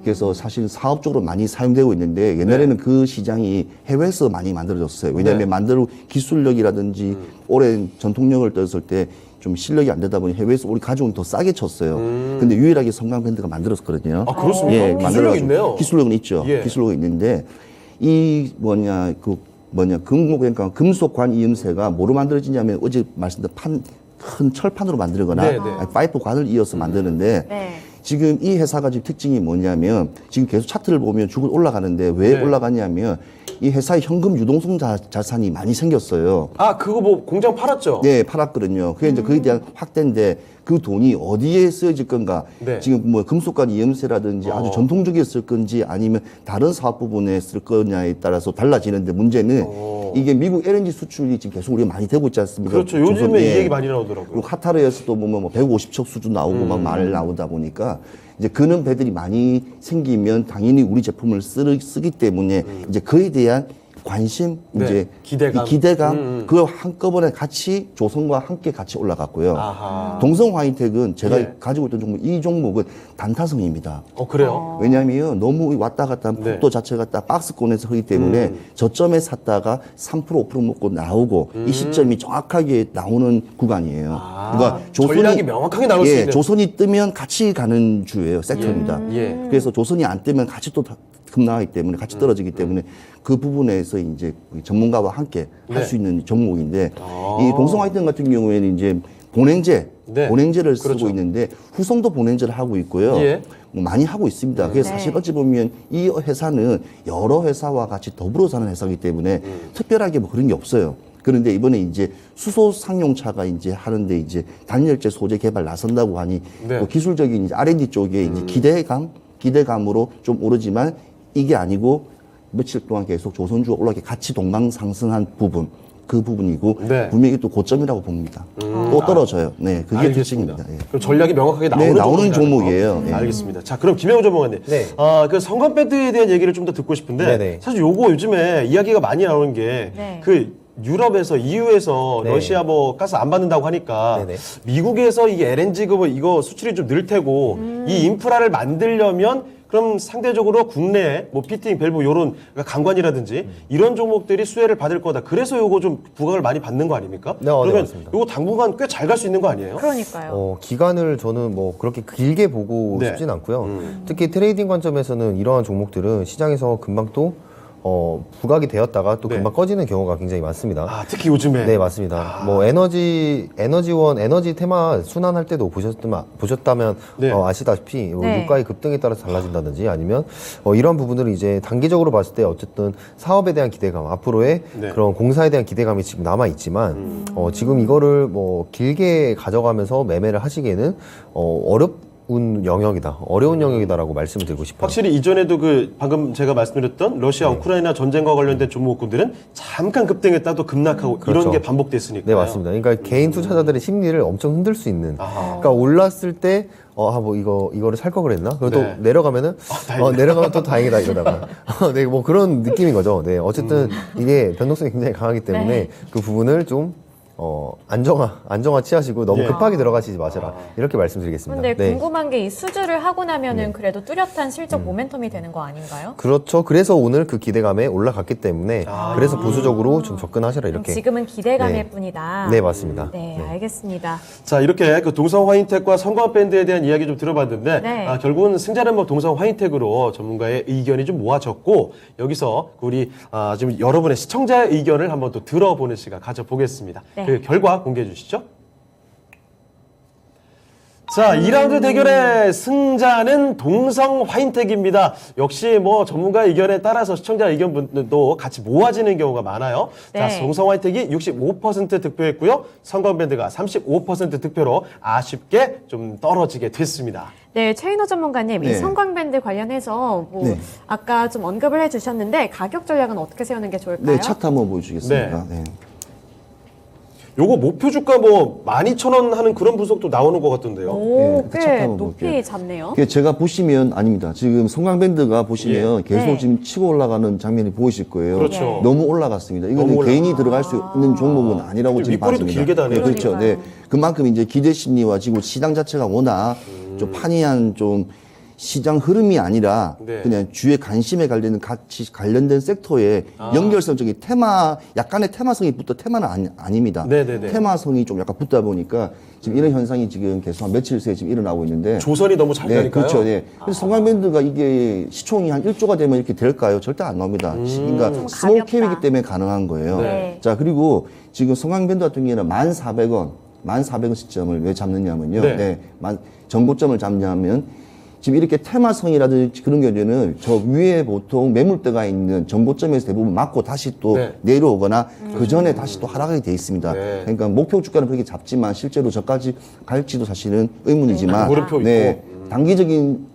Speaker 4: 그래서 사실 사업적으로 많이 사용되고 있는데 옛날에는 그 시장이 해외에서 많이 만들어졌어요. 왜냐하면
Speaker 1: 네.
Speaker 4: 만들 기술력이라든지 오랜 전통력을 떴을 때 좀 실력이 안 되다 보니 해외에서 우리 가져온 더 싸게 쳤어요. 근데 유일하게 성광밴드가 만들었거든요.
Speaker 1: 그렇습니까?
Speaker 4: 예,
Speaker 1: 기술력
Speaker 4: 만들어가지고.
Speaker 1: 있네요.
Speaker 4: 기술력은 있죠.
Speaker 1: 예.
Speaker 4: 기술력이 있는데 그러니까 금속관 이음새가 뭐로 만들어지냐면 어제 말씀드린 큰 철판으로 만들거나
Speaker 1: 네, 네.
Speaker 4: 파이프 관을 이어서 만드는데
Speaker 2: 네.
Speaker 4: 지금 이 회사가 지금 특징이 뭐냐면 지금 계속 차트를 보면 쭉 올라가는데 왜
Speaker 1: 네.
Speaker 4: 올라가냐면 이 회사의 현금 유동성 자산이 많이 생겼어요.
Speaker 1: 그거 뭐 공장 팔았죠?
Speaker 4: 네, 팔았거든요. 그게 이제 거기에 대한 확대인데 그 돈이 어디에 쓰여질 건가?
Speaker 1: 네.
Speaker 4: 지금 뭐 금속관 이음새라든지 아주 전통적이게 쓸 건지 아니면 다른 사업 부분에 쓸 거냐에 따라서 달라지는데 문제는 이게 미국 LNG 수출이 지금 계속 우리가 많이 되고 있지 않습니까?
Speaker 1: 그렇죠. 요즘에
Speaker 4: 조선,
Speaker 1: 이
Speaker 4: 예.
Speaker 1: 얘기 많이 나오더라고요.
Speaker 4: 그리고 카타르에서도 보면 뭐 150척 수준 나오고 막 말 나오다 보니까 이제 그런 배들이 많이 생기면 당연히 우리 제품을 쓰기 때문에 이제 그에 대한 관심,
Speaker 1: 네.
Speaker 4: 이제
Speaker 1: 기대감.
Speaker 4: 이 기대감, 그걸 한꺼번에 같이 조선과 함께 같이 올라갔고요.
Speaker 1: 아하.
Speaker 4: 동성 화이텍은 제가
Speaker 1: 예.
Speaker 4: 가지고 있던 종목, 이 종목은 단타성입니다.
Speaker 1: 그래요?
Speaker 4: 왜냐하면 너무 왔다 갔다 한
Speaker 1: 네.
Speaker 4: 폭도 자체가 딱 박스권에서 하기 때문에 저점에 샀다가 3% 5% 먹고 나오고 이 시점이 정확하게 나오는 구간이에요. 그러니까
Speaker 1: 전략이 명확하게 나올 수 있는.
Speaker 4: 조선이 뜨면 같이 가는 주예요. 섹터입니다.
Speaker 1: 예.
Speaker 4: 그래서 조선이 안 뜨면 같이 또 급락하기 때문에 같이 떨어지기 때문에 그 부분에서 이제 전문가와 함께 할
Speaker 1: 네.
Speaker 4: 수 있는 종목인데 이 동성 화이팅 같은 경우에는 이제 보냉제,
Speaker 1: 네.
Speaker 4: 보냉제를
Speaker 1: 그렇죠.
Speaker 4: 쓰고 있는데 후성도 보냉제를 하고 있고요.
Speaker 1: 예.
Speaker 4: 뭐 많이 하고 있습니다. 그래서
Speaker 2: 네.
Speaker 4: 사실 어찌 보면 이 회사는 여러 회사와 같이 더불어 사는 회사이기 때문에 특별하게 뭐 그런 게 없어요. 그런데 이번에 이제 수소 상용차가 이제 하는데 이제 단열재 소재 개발 나선다고 하니
Speaker 1: 네.
Speaker 4: 뭐 기술적인 이제 R&D 쪽에 이제 기대감으로 좀 오르지만 이게 아니고 며칠 동안 계속 조선주가 올라게 같이 동방 상승한 부분 그 부분이고
Speaker 1: 네.
Speaker 4: 분명히 또 고점이라고 봅니다. 또 떨어져요. 네, 그게
Speaker 1: 알겠습니다.
Speaker 4: 특징입니다. 예.
Speaker 1: 그럼 전략이 명확하게 나오는,
Speaker 4: 네, 나오는
Speaker 1: 종목이라는
Speaker 4: 종목이에요.
Speaker 1: 거.
Speaker 4: 네.
Speaker 1: 알겠습니다. 자, 그럼 김영우 전문가님.
Speaker 3: 네.
Speaker 1: 그 성광밴드에 대한 얘기를 좀 더 듣고 싶은데
Speaker 3: 네네.
Speaker 1: 사실 요거 요즘에 이야기가 많이 나오는 게
Speaker 2: 네.
Speaker 1: 그 유럽에서 EU에서
Speaker 3: 네.
Speaker 1: 러시아 뭐 가스 안 받는다고 하니까
Speaker 3: 네네.
Speaker 1: 미국에서 이게 LNG 그 이거 수출이 좀 늘 테고 이 인프라를 만들려면 그럼 상대적으로 국내에 뭐 피팅, 밸브 요런 그러니까 강관이라든지 이런 종목들이 수혜를 받을 거다. 그래서 요거 좀 부각을 많이 받는 거 아닙니까?
Speaker 3: 네, 네,
Speaker 1: 그러면
Speaker 3: 맞습니다.
Speaker 1: 요거 당분간 꽤 잘 갈 수 있는 거 아니에요?
Speaker 2: 그러니까요.
Speaker 3: 기간을 저는 뭐 그렇게 길게 보고
Speaker 1: 네.
Speaker 3: 싶진 않고요. 특히 트레이딩 관점에서는 이러한 종목들은 시장에서 금방 또 부각이 되었다가 또
Speaker 1: 네.
Speaker 3: 금방 꺼지는 경우가 굉장히 많습니다.
Speaker 1: 특히 요즘에
Speaker 3: 네, 맞습니다. 뭐 에너지원, 에너지 테마 순환할 때도 보셨다면
Speaker 1: 네.
Speaker 3: 아시다시피 뭐
Speaker 2: 네.
Speaker 3: 유가의 급등에 따라서 달라진다든지 아니면 이런 부분을 이제 단기적으로 봤을 때 어쨌든 사업에 대한 기대감, 앞으로의
Speaker 1: 네.
Speaker 3: 그런 공사에 대한 기대감이 지금 남아 있지만 지금 이거를 뭐 길게 가져가면서 매매를 하시기에는 어려운 영역이다라고 말씀을 드리고 싶어요.
Speaker 1: 확실히 이전에도 그 방금 제가 말씀드렸던 러시아 우크라이나 전쟁과 관련된 종목군들은 잠깐 급등했다 또 급락하고
Speaker 3: 그렇죠.
Speaker 1: 이런 게 반복됐으니까요.
Speaker 3: 네, 맞습니다. 그러니까 개인 투자자들의 심리를 엄청 흔들 수 있는. 그러니까 올랐을 때, 뭐 이거를 살 거 그랬나? 그리고
Speaker 1: 네.
Speaker 3: 또 내려가면은,
Speaker 1: 다행이다.
Speaker 3: 내려가면 또 다행이다, 이러다가. 네, 뭐 그런 느낌인 거죠. 네, 어쨌든 이게 변동성이 굉장히 강하기 때문에 그 부분을 좀 안정화 취하시고 너무
Speaker 1: 예.
Speaker 3: 급하게 들어가시지 마셔라. 이렇게 말씀드리겠습니다.
Speaker 2: 그런데
Speaker 3: 네.
Speaker 2: 궁금한 게 이 수주를 하고 나면은 그래도 뚜렷한 실적 모멘텀이 되는 거 아닌가요?
Speaker 3: 그렇죠. 그래서 오늘 그 기대감에 올라갔기 때문에 그래서 보수적으로 좀 접근하셔라 이렇게.
Speaker 2: 지금은 기대감일
Speaker 3: 네.
Speaker 2: 뿐이다.
Speaker 3: 네, 맞습니다.
Speaker 2: 네, 알겠습니다.
Speaker 1: 자, 이렇게 그 동성 화인텍과 성광밴드에 대한 이야기 좀 들어봤는데,
Speaker 2: 네.
Speaker 1: 결국은 승자는 뭐 동성 화인텍으로 전문가의 의견이 좀 모아졌고, 여기서 우리 지금 여러분의 시청자의 의견을 한번 또 들어보는 시간 가져보겠습니다.
Speaker 2: 네.
Speaker 1: 그 결과 공개해 주시죠. 자, 2라운드 대결의 승자는 동성 화인텍입니다. 역시 뭐 전문가 의견에 따라서 시청자 의견도 같이 모아지는 경우가 많아요.
Speaker 2: 네.
Speaker 1: 자, 동성 화인텍이 65% 득표했고요. 성광밴드가 35% 득표로 아쉽게 좀 떨어지게 됐습니다.
Speaker 2: 네, 최인호 전문가님, 이
Speaker 4: 네.
Speaker 2: 성광밴드 관련해서 뭐
Speaker 4: 네.
Speaker 2: 아까 좀 언급을 해주셨는데 가격 전략은 어떻게 세우는 게 좋을까요?
Speaker 4: 네, 차트 한번 보여주시겠습니까? 네.
Speaker 1: 요거 목표 주가 뭐 12,000원 하는 그런 분석도 나오는 것 같던데요.
Speaker 2: 오,
Speaker 4: 네, 그 차트
Speaker 2: 꽤
Speaker 4: 한번
Speaker 2: 높이
Speaker 4: 볼게요.
Speaker 2: 잡네요.
Speaker 4: 제가 보시면 아닙니다. 지금 성광밴드가 보시면 계속
Speaker 2: 네.
Speaker 4: 지금 치고 올라가는 장면이 보이실 거예요.
Speaker 1: 그렇죠.
Speaker 4: 너무 올라갔습니다. 이거는
Speaker 1: 너무
Speaker 4: 개인이 들어갈 수 있는 종목은 아니라고 지금
Speaker 1: 윗꼬리도
Speaker 4: 봤습니다.
Speaker 1: 길게 다네요.
Speaker 4: 네, 그렇죠. 네.
Speaker 2: 그러니까요.
Speaker 4: 그만큼 이제 기대 심리와 지금 시장 자체가 워낙 좀 판이한 좀 시장 흐름이 아니라
Speaker 1: 네.
Speaker 4: 그냥 주의 관심에 관련된 섹터에 연결성적인 테마, 약간의 테마성이 테마는 아닙니다.
Speaker 1: 네네네.
Speaker 4: 테마성이 좀 약간 붙다 보니까 지금 이런 현상이 지금 계속 한 며칠 새에 지금 일어나고 있는데.
Speaker 1: 조선이 너무 잘
Speaker 4: 네,
Speaker 1: 가니까요.
Speaker 4: 그렇죠. 네. 그래서 성광밴드가 이게 시총이 한 1조가 되면 이렇게 될까요? 절대 안 나옵니다. 그러니까
Speaker 2: 좀
Speaker 4: 스몰
Speaker 2: 가볍다.
Speaker 4: 캡이기 때문에 가능한 거예요.
Speaker 2: 네.
Speaker 4: 자, 그리고 지금 성광밴드 같은 경우에는 1,400원 시점을 왜 잡느냐면요.
Speaker 1: 네.
Speaker 4: 네. 전고점을 잡냐면 지금 이렇게 테마성이라든지 그런 경우에는 저 위에 보통 매물대가 있는 전고점에서 대부분 맞고 다시 또
Speaker 1: 네.
Speaker 4: 내려오거나 그 전에 다시 또 하락하게 돼 있습니다.
Speaker 1: 네.
Speaker 4: 그러니까 목표 주가는 그렇게 잡지만 실제로 저까지 갈지도 사실은 의문이지만
Speaker 1: 물음표 있고.
Speaker 4: 단기적인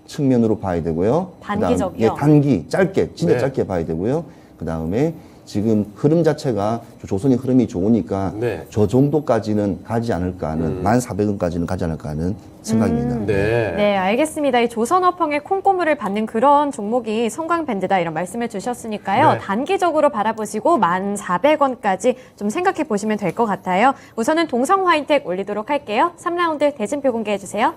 Speaker 4: 측면으로 봐야 되고요.
Speaker 2: 단기적이요?
Speaker 4: 단기, 짧게, 진짜
Speaker 1: 네.
Speaker 4: 짧게 봐야 되고요. 그 다음에 지금 흐름 자체가 조선의 흐름이 좋으니까
Speaker 1: 네.
Speaker 4: 저 정도까지는 가지 않을까 하는 1,400원까지는 가지 않을까 하는 생각입니다.
Speaker 1: 네.
Speaker 2: 네, 알겠습니다. 이 조선어펑의 콩고물을 받는 그런 종목이 성광밴드다 이런 말씀을 주셨으니까요.
Speaker 1: 네.
Speaker 2: 단기적으로 바라보시고 1,400원까지 좀 생각해 보시면 될 것 같아요. 우선은 동성 화이텍 올리도록 할게요. 3라운드 대진표 공개해 주세요.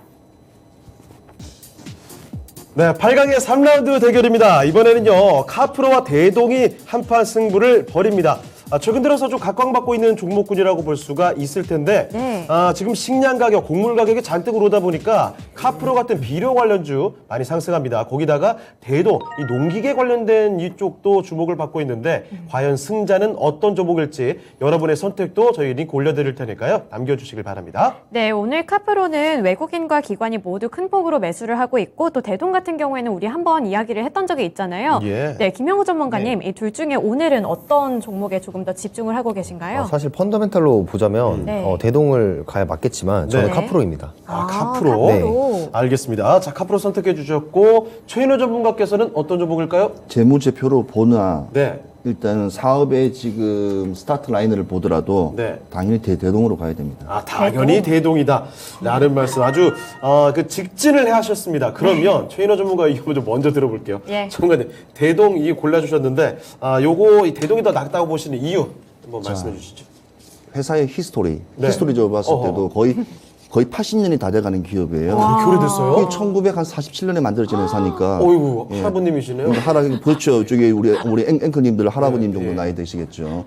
Speaker 1: 네, 8강의 3라운드 대결입니다. 이번에는요, 카프로와 대동이 한판 승부를 벌입니다. 최근 들어서 좀 각광받고 있는 종목군이라고 볼 수가 있을 텐데,
Speaker 2: 네.
Speaker 1: 지금 식량 가격, 곡물 가격이 잔뜩 오르다 보니까 카프로 같은 비료 관련주 많이 상승합니다. 거기다가 대동, 이 농기계 관련된 이쪽도 주목을 받고 있는데, 과연 승자는 어떤 종목일지 여러분의 선택도 저희 링크 올려드릴 테니까요. 남겨주시길 바랍니다.
Speaker 2: 네, 오늘 카프로는 외국인과 기관이 모두 큰 폭으로 매수를 하고 있고 또 대동 같은 경우에는 우리 한번 이야기를 했던 적이 있잖아요.
Speaker 1: 예.
Speaker 2: 네, 김영우 전문가님, 이 둘 중에 오늘은 어떤 종목에 조금 더 집중을 하고 계신가요?
Speaker 3: 사실 펀더멘탈로 보자면
Speaker 2: 네.
Speaker 3: 대동을 가야 맞겠지만 저는
Speaker 2: 네.
Speaker 3: 카프로입니다.
Speaker 1: 카프로.
Speaker 2: 카프로.
Speaker 1: 알겠습니다. 자, 카프로 선택해 주셨고, 최인호 전문가께서는 어떤 종목일까요?
Speaker 4: 재무제표로 보나
Speaker 1: 네.
Speaker 4: 일단은 사업의 지금 스타트 라인을 보더라도
Speaker 1: 네.
Speaker 4: 당연히 대동으로 가야 됩니다.
Speaker 1: 당연히 대동이다. 라는 말씀 아주 그 직진을 하셨습니다. 그러면 최인호 전문가 의견 좀 먼저 들어볼게요.
Speaker 2: 예.
Speaker 1: 전문가님, 대동 이 골라주셨는데, 요거 이 대동이 더 낫다고 보시는 이유 한번 말씀해 주시죠.
Speaker 4: 회사의 히스토리,
Speaker 1: 네.
Speaker 4: 히스토리적으로 봤을
Speaker 1: 어허.
Speaker 4: 때도 거의 80년이 다 돼가는 기업이에요.
Speaker 1: 그렇게 오래됐어요?
Speaker 4: 그게 1947년에 만들어진 회사니까.
Speaker 1: 어이구, 할아버님이시네요.
Speaker 4: 그러니까 그렇죠. 저기 우리 앵커님들 할아버님 정도
Speaker 1: 네.
Speaker 4: 나이 되시겠죠.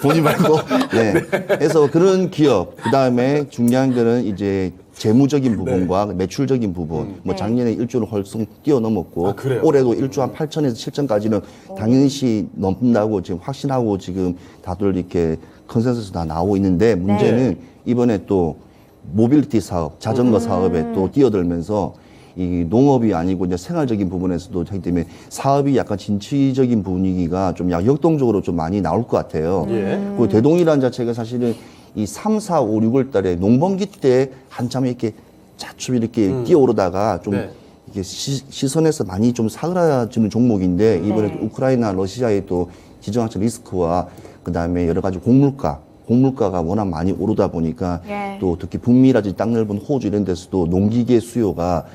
Speaker 4: 본의 말고. 네. 그래서 그런 기업. 그 다음에 중요한 거는 이제 재무적인 부분과 매출적인 부분. 뭐 작년에 1조를 헐성 뛰어넘었고.
Speaker 1: 그래요?
Speaker 4: 올해도 1조 한 8천에서 7천까지는 당연시 넘는다고 지금 확신하고 지금 다들 이렇게 컨센서스 다 나오고 있는데 문제는 이번에 또 모빌리티 사업, 자전거 사업에 또 뛰어들면서 이 농업이 아니고 이제 생활적인 부분에서도 하기 때문에 사업이 약간 진취적인 분위기가 좀 역동적으로 좀 많이 나올 것 같아요.
Speaker 1: 예.
Speaker 4: 그 대동이라는 자체가 사실은 이 3, 4, 5, 6월 달에 농번기 때 한참 이렇게 자축 이렇게 뛰어오르다가 좀
Speaker 1: 네.
Speaker 4: 이게 시선에서 많이 좀 사그라지는 종목인데 이번에 또 우크라이나, 러시아의 또 지정학적 리스크와 그 다음에 여러 가지 곡물가가 워낙 많이 오르다 보니까
Speaker 2: 예.
Speaker 4: 또 특히 북미라든지 땅 넓은 호주 이런 데서도 농기계 수요가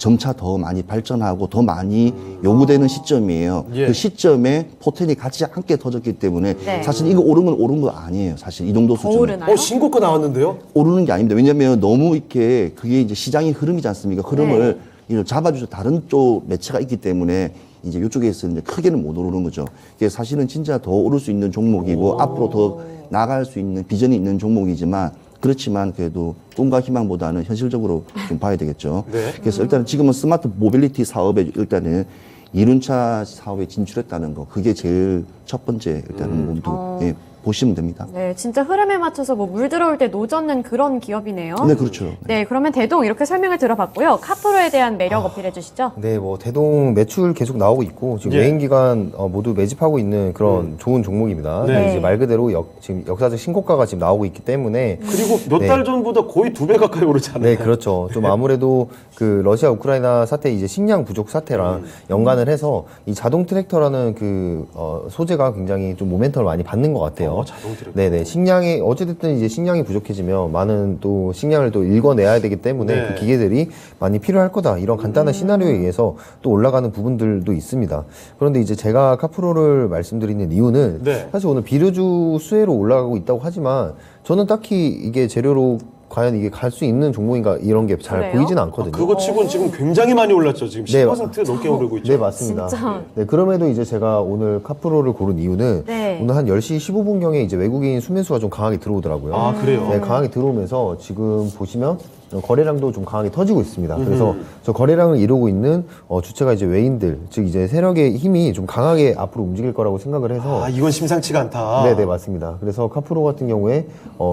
Speaker 4: 점차 더 많이 발전하고 더 많이 요구되는 시점이에요.
Speaker 1: 예.
Speaker 4: 그 시점에 포텐이 같이 함께 터졌기 때문에
Speaker 2: 네.
Speaker 4: 사실 이거 오른 건 오른 거 아니에요. 사실 이 정도
Speaker 2: 더
Speaker 4: 수준.
Speaker 2: 오르나요?
Speaker 1: 신고가 나왔는데요?
Speaker 4: 오르는 게 아닙니다. 왜냐하면 너무 이렇게 그게 이제 시장의 흐름이지 않습니까? 흐름을 이런 잡아주서 다른 쪽 매체가 있기 때문에 이제 이쪽에서는 이제 크게는 못 오르는 거죠. 이게 사실은 진짜 더 오를 수 있는 종목이고 앞으로 더 나갈 수 있는 비전이 있는 종목이지만 그렇지만 그래도 꿈과 희망보다는 현실적으로 좀 봐야 되겠죠.
Speaker 1: 네.
Speaker 4: 그래서 일단은 지금은 스마트 모빌리티 사업에 일단은 이륜차 사업에 진출했다는 거 그게 제일 첫 번째 일단은 모두 예, 보시면 됩니다.
Speaker 2: 네, 진짜 흐름에 맞춰서 뭐 물 들어올 때 노젓는 그런 기업이네요.
Speaker 4: 네, 그렇죠.
Speaker 2: 네, 그러면 대동 이렇게 설명을 들어봤고요. 카프로에 대한 매력 어필해 주시죠.
Speaker 3: 네, 뭐 대동 매출 계속 나오고 있고 지금
Speaker 1: 예.
Speaker 3: 외인 기관 모두 매집하고 있는 그런 좋은 종목입니다.
Speaker 1: 네.
Speaker 3: 이제 말 그대로 지금 역사적 신고가가 지금 나오고 있기 때문에
Speaker 1: 그리고 몇 달 전보다 거의 2배 가까이 오르잖아요.
Speaker 3: 네, 그렇죠. 좀 아무래도 그 러시아 우크라이나 사태 이제 식량 부족 사태랑 연관을 해서 이 자동 트랙터라는 그 소재가 굉장히 좀 모멘텀을 많이 받는 것 같아요.
Speaker 1: 자동 트랙터.
Speaker 3: 네네. 식량이 어찌됐든 이제 식량이 부족해지면 많은 또 식량을 또 읽어내야 되기 때문에
Speaker 1: 네.
Speaker 3: 그 기계들이 많이 필요할 거다. 이런 간단한 시나리오에 의해서 또 올라가는 부분들도 있습니다. 그런데 이제 제가 카프로를 말씀드리는 이유는
Speaker 1: 네.
Speaker 3: 사실 오늘 비료주 수혜로 올라가고 있다고 하지만 저는 딱히 이게 재료로 과연 이게 갈 수 있는 종목인가 이런 게 잘
Speaker 2: 그래요?
Speaker 3: 보이진 않거든요.
Speaker 1: 그거 치고는 지금 굉장히 많이 올랐죠. 지금
Speaker 3: 네.
Speaker 1: 10% 넘게 오르고 있죠.
Speaker 3: 네, 맞습니다.
Speaker 2: 진짜.
Speaker 3: 네, 그럼에도 이제 제가 오늘 카프로를 고른 이유는
Speaker 2: 네.
Speaker 3: 오늘 한 10시 15분경에 이제 외국인 수매수가 좀 강하게 들어오더라고요.
Speaker 1: 아, 그래요?
Speaker 3: 네, 강하게 들어오면서 지금 보시면 거래량도 좀 강하게 터지고 있습니다. 그래서 저 거래량을 이루고 있는 주체가 이제 외인들, 즉 이제 세력의 힘이 좀 강하게 앞으로 움직일 거라고 생각을 해서
Speaker 1: 아, 이건 심상치가 않다.
Speaker 3: 네, 맞습니다. 그래서 카프로 같은 경우에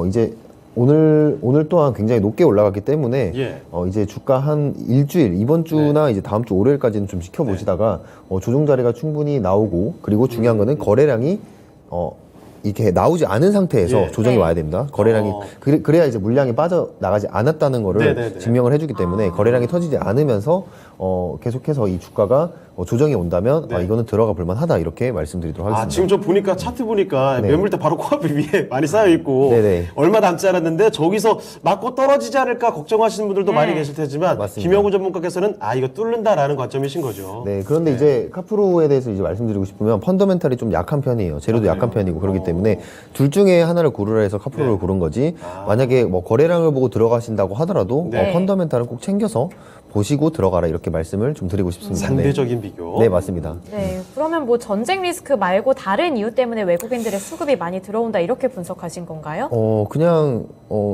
Speaker 3: 이제 오늘 또한 굉장히 높게 올라갔기 때문에
Speaker 1: 예.
Speaker 3: 이제 주가 한 일주일 이번 주나 이제 다음 주 월요일까지는 좀 지켜보시다가 조정 자리가 충분히 나오고 그리고 중요한 거는 거래량이 이렇게 나오지 않은 상태에서
Speaker 1: 예.
Speaker 3: 조정이
Speaker 2: 네.
Speaker 3: 와야 됩니다. 거래량이 그래야 이제 물량이 빠져나가지 않았다는 거를
Speaker 1: 네네네.
Speaker 3: 증명을 해주기 때문에 거래량이 터지지 않으면서 계속해서 이 주가가 조정이 온다면
Speaker 1: 네.
Speaker 3: 이거는 들어가 볼만하다 이렇게 말씀드리도록 하겠습니다.
Speaker 1: 아, 지금 저 보니까 차트 보니까
Speaker 3: 네.
Speaker 1: 매물대 바로 코앞에 위에 많이 쌓여 있고
Speaker 3: 네네.
Speaker 1: 얼마 남지 않았는데 저기서 맞고 떨어지지 않을까 걱정하시는 분들도
Speaker 2: 네.
Speaker 1: 많이 계실 테지만
Speaker 3: 맞습니다.
Speaker 1: 김영우 전문가께서는 이거 뚫는다라는 관점이신 거죠.
Speaker 3: 네, 그런데 이제 카프로에 대해서 이제 말씀드리고 싶으면 펀더멘탈이 좀 약한 편이에요. 재료도 약한 편이고 그렇기 때문에 둘 중에 하나를 고르라 해서 카프로를
Speaker 1: 네.
Speaker 3: 고른 거지. 만약에 뭐 거래량을 보고 들어가신다고 하더라도
Speaker 2: 네.
Speaker 3: 펀더멘탈은 꼭 챙겨서 보시고 들어가라 이렇게 말씀을 좀 드리고 싶습니다.
Speaker 1: 상대적인 비교.
Speaker 3: 네, 맞습니다.
Speaker 2: 네, 그러면 뭐 전쟁 리스크 말고 다른 이유 때문에 외국인들의 수급이 많이 들어온다 이렇게 분석하신 건가요?
Speaker 3: 그냥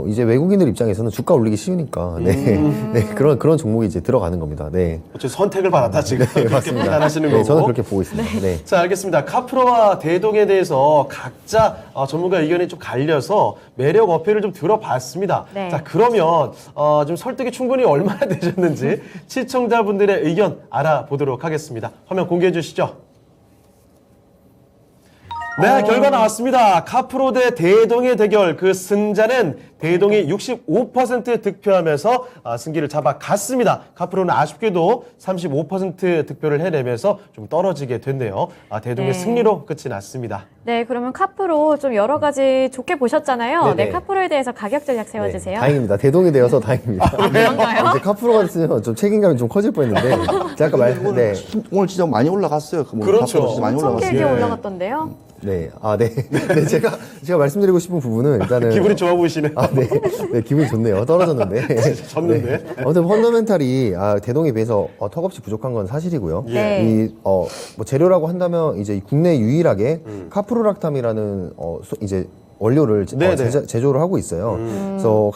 Speaker 3: 이제 외국인들 입장에서는 주가 올리기 쉬우니까 네, 그런 종목이 이제 들어가는 겁니다. 네,
Speaker 1: 어째 선택을 받았다 지금 그렇게
Speaker 3: 맞습니다.
Speaker 1: 판단하시는
Speaker 3: 네,
Speaker 1: 거고.
Speaker 3: 저는 그렇게 보고 있습니다. 네.
Speaker 1: 자, 알겠습니다. 카프로와 대동에 대해서 각자 전문가 의견이 좀 갈려서 매력 어필을 좀 들어봤습니다.
Speaker 2: 네.
Speaker 1: 자, 그러면 좀 설득이 충분히 얼마나 되셨는지 시청자분들의 의견 알아보도록 하겠습니다. 화면 공개해 주시죠. 네, 결과 나왔습니다. 카프로 대 대동의 대결. 그 승자는 대동이 65% 득표하면서 승기를 잡아갔습니다. 카프로는 아쉽게도 35% 득표를 해내면서 좀 떨어지게 됐네요. 대동의
Speaker 2: 네.
Speaker 1: 승리로 끝이 났습니다.
Speaker 2: 네, 그러면 카프로 좀 여러 가지 좋게 보셨잖아요.
Speaker 3: 네네.
Speaker 2: 네, 카프로에 대해서 가격 전략 세워주세요.
Speaker 3: 네, 다행입니다. 대동이 되어서 다행입니다.
Speaker 2: 그런가요?
Speaker 3: 이제 카프로가 있으면 좀 책임감이 좀 커질 뻔했는데 제가 아까 네.
Speaker 4: 오늘 진짜 많이 올라갔어요. 뭐
Speaker 1: 그렇죠.
Speaker 4: 카프로 진짜 많이
Speaker 2: 엄청
Speaker 4: 올라갔어요.
Speaker 2: 길게
Speaker 1: 예.
Speaker 2: 올라갔던데요.
Speaker 3: 네. 네, 제가 말씀드리고 싶은 부분은 일단은
Speaker 1: 기분이 좋아 보이시네요.
Speaker 3: 네, 기분이 좋네요. 떨어졌는데.
Speaker 1: 졌는데.
Speaker 3: 네. 아무튼 펀더멘탈이 대동에 비해서 턱없이 부족한 건 사실이고요.
Speaker 2: 네.
Speaker 3: 뭐 재료라고 한다면 이제 국내 유일하게 카프로락탐이라는 이제 원료를
Speaker 1: 네네.
Speaker 3: 제조를 하고 있어요. 그래서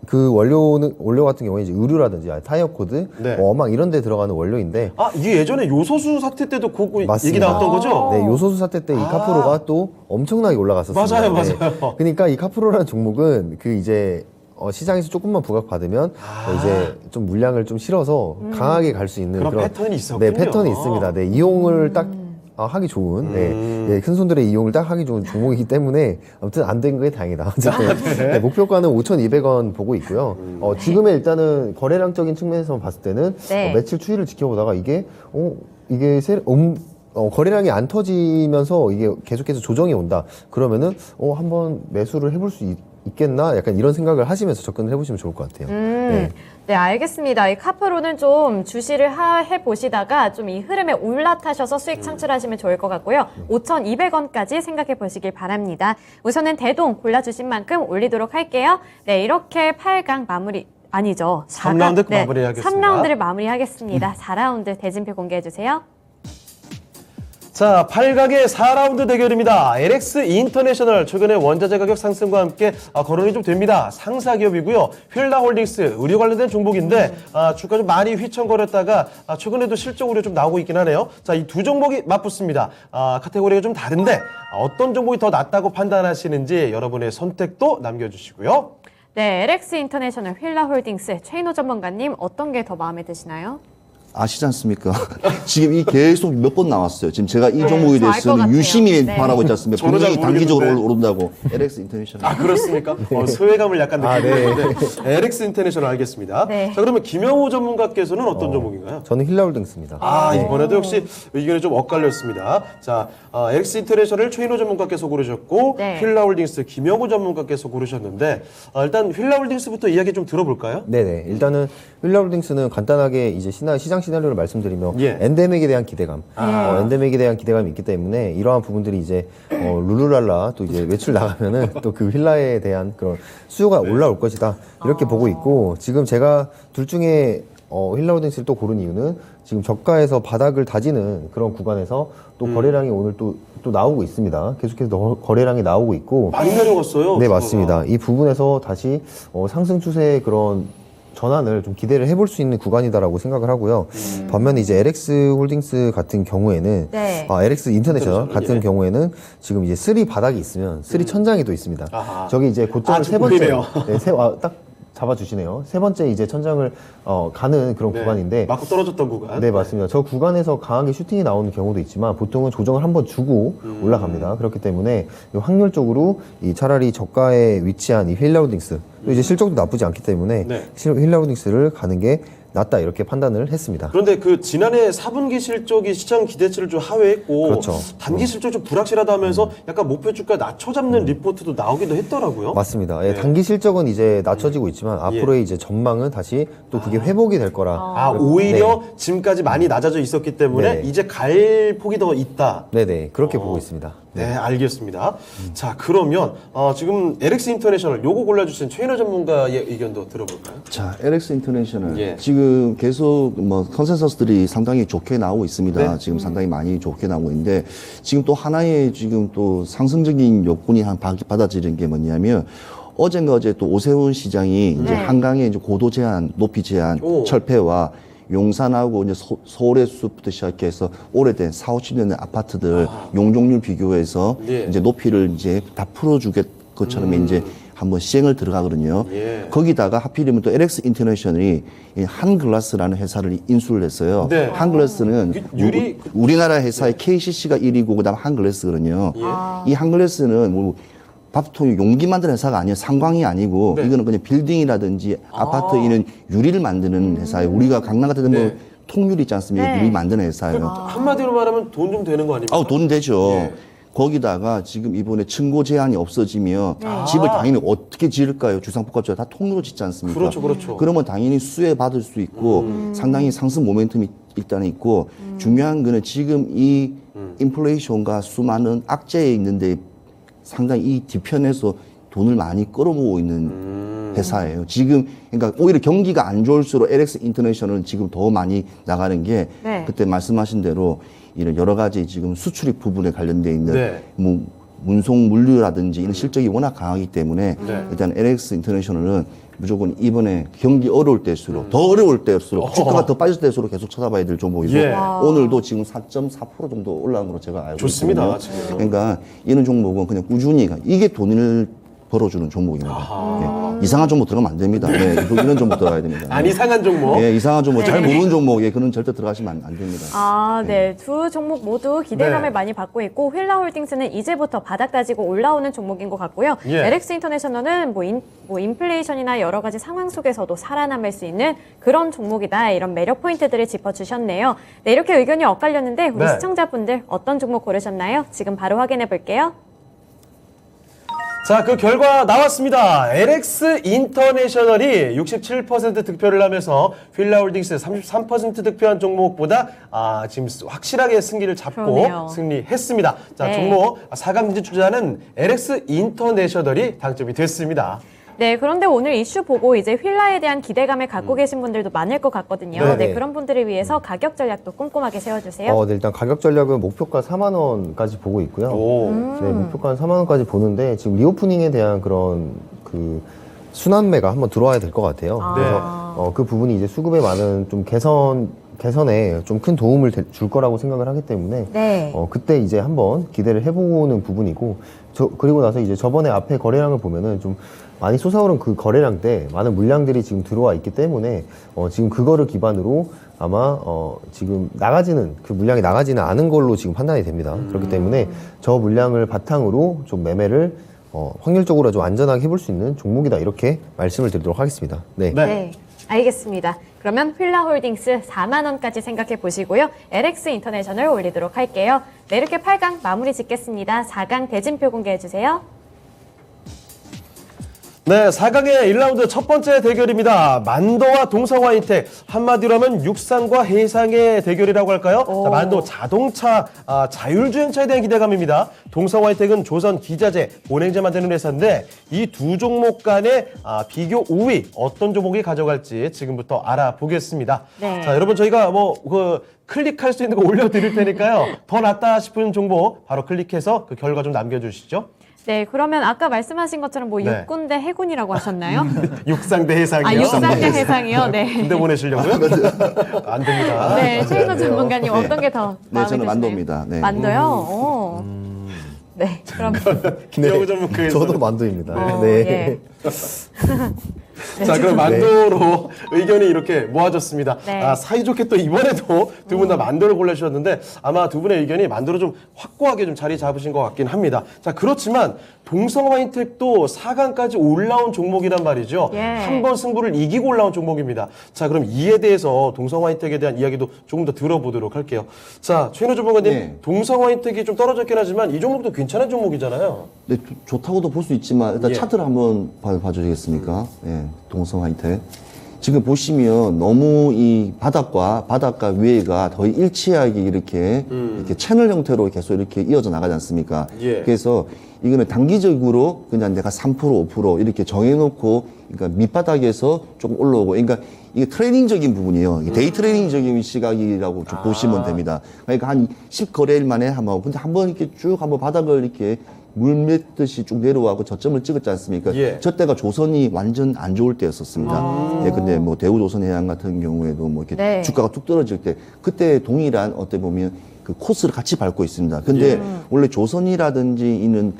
Speaker 3: 그 원료 같은 경우에 이제 의류라든지 타이어 코드,
Speaker 1: 네.
Speaker 3: 어망 이런 데 들어가는 원료인데
Speaker 1: 이게 예전에 요소수 사태 때도 그거
Speaker 3: 맞습니다.
Speaker 1: 얘기 나왔던 거죠?
Speaker 3: 네, 요소수 사태 때 이 카프로가 또 엄청나게 올라갔었습니다.
Speaker 1: 맞아요,
Speaker 3: 네.
Speaker 1: 맞아요.
Speaker 3: 그러니까 이 카프로라는 종목은 그 이제 시장에서 조금만 부각받으면 이제 좀 물량을 좀 실어서 강하게 갈 수 있는
Speaker 1: 그런
Speaker 3: 그런
Speaker 1: 패턴이 있었군요.
Speaker 3: 네, 패턴이 있습니다. 네, 이용을 딱 하기 좋은, 네, 큰 손들의 이용을 딱 하기 좋은 종목이기 때문에 아무튼 안 된 게 다행이다. 어쨌든 네, 목표가는 5,200원 보고 있고요. 지금의 일단은 거래량적인 측면에서 봤을 때는
Speaker 2: 네.
Speaker 3: 며칠 추이를 지켜보다가 이게 거래량이 안 터지면서 이게 계속해서 조정이 온다. 그러면은 한번 매수를 해볼 수 있겠나? 약간 이런 생각을 하시면서 접근을 해보시면 좋을 것 같아요.
Speaker 2: 네, 알겠습니다. 이 카프로는 좀 주시를 해보시다가 좀 이 흐름에 올라타셔서 수익 창출하시면 좋을 것 같고요. 5,200원까지 생각해 보시길 바랍니다. 우선은 대동 골라주신 만큼 올리도록 할게요. 네, 이렇게 8강 마무리, 아니죠.
Speaker 1: 3라운드 마무리하겠습니다.
Speaker 2: 3라운드를 마무리하겠습니다. 4라운드 대진표 공개해주세요.
Speaker 1: 자, 8강의 4라운드 대결입니다. LX 인터내셔널 최근에 원자재 가격 상승과 함께 거론이 좀 됩니다. 상사 기업이고요. 휠라홀딩스 의료 관련된 종목인데 주가 좀 많이 휘청거렸다가 최근에도 실적 우려 좀 나오고 있긴 하네요. 자, 이 두 종목이 맞붙습니다. 카테고리가 좀 다른데 어떤 종목이 더 낫다고 판단하시는지 여러분의 선택도 남겨주시고요.
Speaker 2: 네, LX 인터내셔널 휠라홀딩스 최인호 전문가님 어떤 게 더 마음에 드시나요?
Speaker 4: 아시지 않습니까? 지금 이 계속 몇 번 나왔어요. 지금 제가 이 종목에
Speaker 2: 저알것
Speaker 4: 대해서는
Speaker 2: 같아요.
Speaker 4: 유심히
Speaker 2: 네.
Speaker 4: 바라고 있지 않습니까?
Speaker 1: 저는 잘
Speaker 4: 분명히 단기적으로
Speaker 1: 모르겠는데.
Speaker 4: 오른다고. LX 인터내셔널.
Speaker 1: 그렇습니까? 소외감을 약간 느끼는데 LX 인터내셔널 알겠습니다.
Speaker 2: 네.
Speaker 1: 자, 그러면 김영호 전문가께서는 어떤 종목인가요?
Speaker 3: 저는 힐라홀딩스입니다.
Speaker 1: 이번에도 역시 의견이 좀 엇갈렸습니다. 자, LX 인터내셔널 최인호 전문가께서 고르셨고,
Speaker 2: 네.
Speaker 1: 휠라홀딩스 김영호 전문가께서 고르셨는데, 일단 휠라홀딩스부터 이야기 좀 들어볼까요?
Speaker 3: 네네. 일단은 휠라홀딩스는 간단하게 이제 시장 시나리오를 말씀드리면
Speaker 1: 예.
Speaker 3: 엔데믹에 대한 기대감, 엔데믹에 대한 기대감이 있기 때문에 이러한 부분들이 이제 룰루랄라 또 이제 외출 나가면은 또 그 휠라에 대한 그런 수요가 올라올 것이다 이렇게 보고 있고 지금 제가 둘 중에 휠라홀딩스를 또 고른 이유는 지금 저가에서 바닥을 다지는 그런 구간에서 또 거래량이 오늘 또 나오고 있습니다. 계속해서 거래량이 나오고 있고
Speaker 1: 많이 내려갔어요.
Speaker 3: 네,
Speaker 1: 주가가.
Speaker 3: 맞습니다. 이 부분에서 다시 상승 추세의 그런 전환을 좀 기대를 해볼 수 있는 구간이다라고 생각을 하고요. 반면에 이제 LX 홀딩스 같은 경우에는
Speaker 2: 네.
Speaker 3: LX 인터내셔널
Speaker 1: 인터내셔널,
Speaker 3: 같은
Speaker 1: 예.
Speaker 3: 경우에는 지금 이제 3 바닥이 있으면 3 천장이 또 있습니다.
Speaker 1: 아하.
Speaker 3: 저기 이제 고점을
Speaker 1: 좀
Speaker 3: 세 번째
Speaker 1: 보이네요.
Speaker 3: 네, 딱 잡아주시네요. 세 번째 이제 천장을 가는 그런
Speaker 1: 네,
Speaker 3: 구간인데
Speaker 1: 맞고 떨어졌던 구간.
Speaker 3: 네, 맞습니다. 저 구간에서 강하게 슈팅이 나오는 경우도 있지만 보통은 조정을 한번 주고 올라갑니다. 그렇기 때문에 확률적으로 이 차라리 저가에 위치한 이 휠라홀딩스 또 이제 실적도 나쁘지 않기 때문에
Speaker 1: 네.
Speaker 3: 휠라홀딩스를 가는 게 낫다 이렇게 판단을 했습니다.
Speaker 1: 그런데 그 지난해 4분기 실적이 시장 기대치를 좀 하회했고
Speaker 3: 그렇죠.
Speaker 1: 단기 실적 좀 불확실하다 하면서 약간 목표 주가 낮춰잡는 리포트도 나오기도 했더라고요.
Speaker 3: 맞습니다. 예,
Speaker 1: 네.
Speaker 3: 단기 실적은 이제 낮춰지고 있지만 앞으로의 이제 전망은 다시 또 그게 회복이 될 거라.
Speaker 1: 오히려 지금까지 많이 낮아져 있었기 때문에
Speaker 3: 네.
Speaker 1: 이제 갈 폭이 더 있다.
Speaker 3: 네네 그렇게 보고 있습니다.
Speaker 1: 네, 알겠습니다. 자, 그러면 지금 LX 인터내셔널 요거 골라주신 최인호 전문가의 의견도 들어볼까요?
Speaker 4: 자, LX 인터내셔널.
Speaker 1: 예.
Speaker 4: 지금 계속 컨센서스들이 상당히 좋게 나오고 있습니다.
Speaker 1: 네.
Speaker 4: 지금 상당히 많이 좋게 나오고 있는데 지금 또 하나의 지금 또 상승적인 요건이 받아들이는 게 뭐냐면 어젠가 어제 또 오세훈 시장이 이제 한강의 이제 고도 제한, 높이 제한,
Speaker 1: 오.
Speaker 4: 철폐와 용산하고 이제 서울의 숲부터 시작해서 오래된 40, 50년 된 아파트들 용적률 비교해서
Speaker 1: 예.
Speaker 4: 이제 높이를 이제 다 풀어주겠 것처럼 이제 한번 시행을 들어가거든요.
Speaker 1: 예.
Speaker 4: 거기다가 하필이면 또 LX 인터내셔널이 이 한글라스라는 회사를 인수를 했어요.
Speaker 1: 네.
Speaker 4: 한글라스는
Speaker 1: 유리-
Speaker 4: 우리나라 회사의 KCC가 1위고 그다음 한글라스거든요. 이 한글라스는 뭐 밥통 용기 만드는 회사가 아니에요. 상광이 아니고
Speaker 1: 네.
Speaker 4: 이거는 그냥 빌딩이라든지 아파트 이런 유리를 만드는 회사예요. 우리가 강남 같은 데 보면
Speaker 1: 네.
Speaker 4: 통유리 있지 않습니까?
Speaker 2: 네.
Speaker 4: 유리 만드는 회사예요.
Speaker 1: 한마디로 말하면 돈 좀 되는 거 아닙니까?
Speaker 4: 돈 되죠.
Speaker 1: 예.
Speaker 4: 거기다가 지금 이번에 층고 제한이 없어지면 집을 당연히 어떻게 지을까요? 주상복합주택 다 통으로 짓지 않습니까?
Speaker 1: 그렇죠, 그렇죠.
Speaker 4: 그러면 당연히 수혜 받을 수 있고 상당히 상승 모멘텀이 일단은 있고 중요한 거는 지금 이 인플레이션과 수많은 악재에 있는데 상당히 이 뒤편에서 돈을 많이 끌어모으고 있는 회사예요. 지금 그러니까 오히려 경기가 안 좋을수록 LX 인터내셔널은 지금 더 많이 나가는 게
Speaker 2: 네.
Speaker 4: 그때 말씀하신 대로 이런 여러 가지 지금 수출입 부분에 관련돼 있는
Speaker 1: 네.
Speaker 4: 뭐 운송 물류라든지 이런 실적이 워낙 강하기 때문에
Speaker 1: 네.
Speaker 4: 일단 LX 인터내셔널은 무조건 이번에 경기 어려울 때일수록 더 어려울 때일수록 주가가 더 빠질 때일수록 계속 쳐다봐야 될 종목이고
Speaker 1: 예.
Speaker 4: 오늘도 지금 4.4% 정도 올라간 걸로 제가 알고
Speaker 1: 좋습니다,
Speaker 4: 있거든요.
Speaker 1: 지금.
Speaker 4: 그러니까 이런 종목은 그냥 꾸준히 이게 돈을 벌어주는 종목입니다. 예. 이상한 종목 들어가면 안 됩니다. 예. 이런 종목 들어가야 됩니다.
Speaker 1: 안 이상한 종목.
Speaker 4: 예, 이상한 종목, 잘 모르는 종목, 그는 절대 들어가시면 안 됩니다.
Speaker 2: 네. 두 종목 모두 기대감을
Speaker 1: 네.
Speaker 2: 많이 받고 있고 휠라홀딩스는 이제부터 바닥 다지고 올라오는 종목인 것 같고요.
Speaker 1: 예.
Speaker 2: LX 인터내셔널은 뭐 인플레이션이나 여러 가지 상황 속에서도 살아남을 수 있는 그런 종목이다. 이런 매력 포인트들을 짚어주셨네요. 네, 이렇게 의견이 엇갈렸는데 우리
Speaker 1: 네.
Speaker 2: 시청자분들 어떤 종목 고르셨나요? 지금 바로 확인해 볼게요.
Speaker 1: 자, 그 결과 나왔습니다. LX 인터내셔널이 67% 득표를 하면서 휠라홀딩스 33% 득표한 종목보다 지금 확실하게 승기를 잡고
Speaker 2: 그러네요.
Speaker 1: 승리했습니다. 자,
Speaker 2: 네.
Speaker 1: 종목 4강 진출자는 LX 인터내셔널이 당첨이 됐습니다.
Speaker 2: 네, 그런데 오늘 이슈 보고 이제 휠라에 대한 기대감을 갖고 계신 분들도 많을 것 같거든요.
Speaker 3: 네네.
Speaker 2: 네, 그런 분들을 위해서 가격 전략도 꼼꼼하게 세워주세요.
Speaker 3: 네, 일단 가격 전략은 목표가 4만 원까지 보고 있고요.
Speaker 1: 오.
Speaker 3: 네, 목표가 4만 원까지 보는데 지금 리오프닝에 대한 그런 그 순환매가 한번 들어와야 될 것 같아요. 그래서 그 부분이 이제 수급에 많은 좀 개선에 좀 큰 도움을 줄 거라고 생각을 하기 때문에
Speaker 2: 네.
Speaker 3: 그때 이제 한번 기대를 해보는 부분이고 그리고 나서 이제 저번에 앞에 거래량을 보면은 좀 많이 솟아오른 그 거래량 때 많은 물량들이 지금 들어와 있기 때문에 지금 그거를 기반으로 아마 지금 그 물량이 나가지는 않은 걸로 지금 판단이 됩니다. 그렇기 때문에 저 물량을 바탕으로 좀 매매를 확률적으로 좀 안전하게 해볼 수 있는 종목이다 이렇게 말씀을 드리도록 하겠습니다. 네.
Speaker 1: 네.
Speaker 2: 네, 알겠습니다. 그러면 휠라홀딩스 4만 원까지 생각해 보시고요. LX 인터내셔널 올리도록 할게요. 네, 이렇게 8강 마무리 짓겠습니다. 4강 대진표 공개해 주세요.
Speaker 1: 네, 4강의 1라운드 첫 번째 대결입니다. 만도와 동성화이텍. 한마디로 하면 육상과 해상의 대결이라고 할까요? 자, 만도 자동차, 자율주행차에 대한 기대감입니다. 동성화이텍은 조선 기자재, 보냉제 만드는 회사인데 이 두 종목 간의 비교 5위 어떤 종목이 가져갈지 지금부터 알아보겠습니다.
Speaker 2: 네.
Speaker 1: 자, 여러분 저희가 클릭할 수 있는 거 올려드릴 테니까요. 더 낫다 싶은 종목 바로 클릭해서 그 결과 좀 남겨주시죠.
Speaker 2: 네, 그러면 아까 말씀하신 것처럼
Speaker 1: 네.
Speaker 2: 육군 대 해군이라고 하셨나요?
Speaker 1: 육상 대 해상이요.
Speaker 2: 육상 대 해상이요. 네.
Speaker 1: 군대 보내시려고요? 안 됩니다.
Speaker 2: 네, 최인호 전문가님 어떤 게 더 마음에
Speaker 4: 저는
Speaker 2: 드시나요?
Speaker 4: 만도입니다. 네.
Speaker 2: 만도요? 오. 네, 그럼
Speaker 1: 김영우 전문가에서.
Speaker 3: 저도 만도입니다.
Speaker 2: 어,
Speaker 3: 네.
Speaker 2: 예.
Speaker 1: 자, 그럼 만도로 의견이 이렇게 모아졌습니다.
Speaker 2: 네.
Speaker 1: 사이좋게 또 이번에도 두 분 다 만도를 골라주셨는데 아마 두 분의 의견이 만도로 좀 확고하게 좀 자리 잡으신 것 같긴 합니다. 자, 그렇지만 동성화인텍도 4강까지 올라온 종목이란 말이죠.
Speaker 2: 예.
Speaker 1: 한 번 승부를 이기고 올라온 종목입니다. 자, 그럼 이에 대해서 동성화인텍에 대한 이야기도 조금 더 들어보도록 할게요. 자, 최인호 전문가님,
Speaker 4: 네.
Speaker 1: 동성화인텍이 좀 떨어졌긴 하지만 이 종목도 괜찮은 종목이잖아요.
Speaker 4: 네, 좋다고도 볼 수 있지만 일단
Speaker 1: 예.
Speaker 4: 차트를 한번 봐주시겠습니까? 예, 동성화이텍. 지금 보시면 너무 이 바닥과 위에가 더 일치하게 이렇게 채널 형태로 계속 이렇게 이어져 나가지 않습니까?
Speaker 1: 예.
Speaker 4: 그래서 이거는 단기적으로 그냥 내가 3%, 5% 이렇게 정해놓고 그러니까 밑바닥에서 조금 올라오고 그러니까 이게 트레이닝적인 부분이에요. 이게 데이 트레이닝적인 시각이라고 좀 보시면 됩니다. 그러니까 한 10거래일 만에 근데 한번 이렇게 쭉 한번 바닥을 이렇게 물맷듯이 쭉 내려와고 저점을 찍었지 않습니까?
Speaker 1: 예.
Speaker 4: 저 때가 조선이 완전 안 좋을 때였었습니다. 예, 근데 뭐 대우조선해양 같은 경우에도 뭐 이렇게
Speaker 1: 네.
Speaker 4: 주가가 뚝 떨어질 때 그때 동일한 어떻게 보면 그 코스를 같이 밟고 있습니다. 근데
Speaker 1: 예.
Speaker 4: 원래 조선이라든지 이런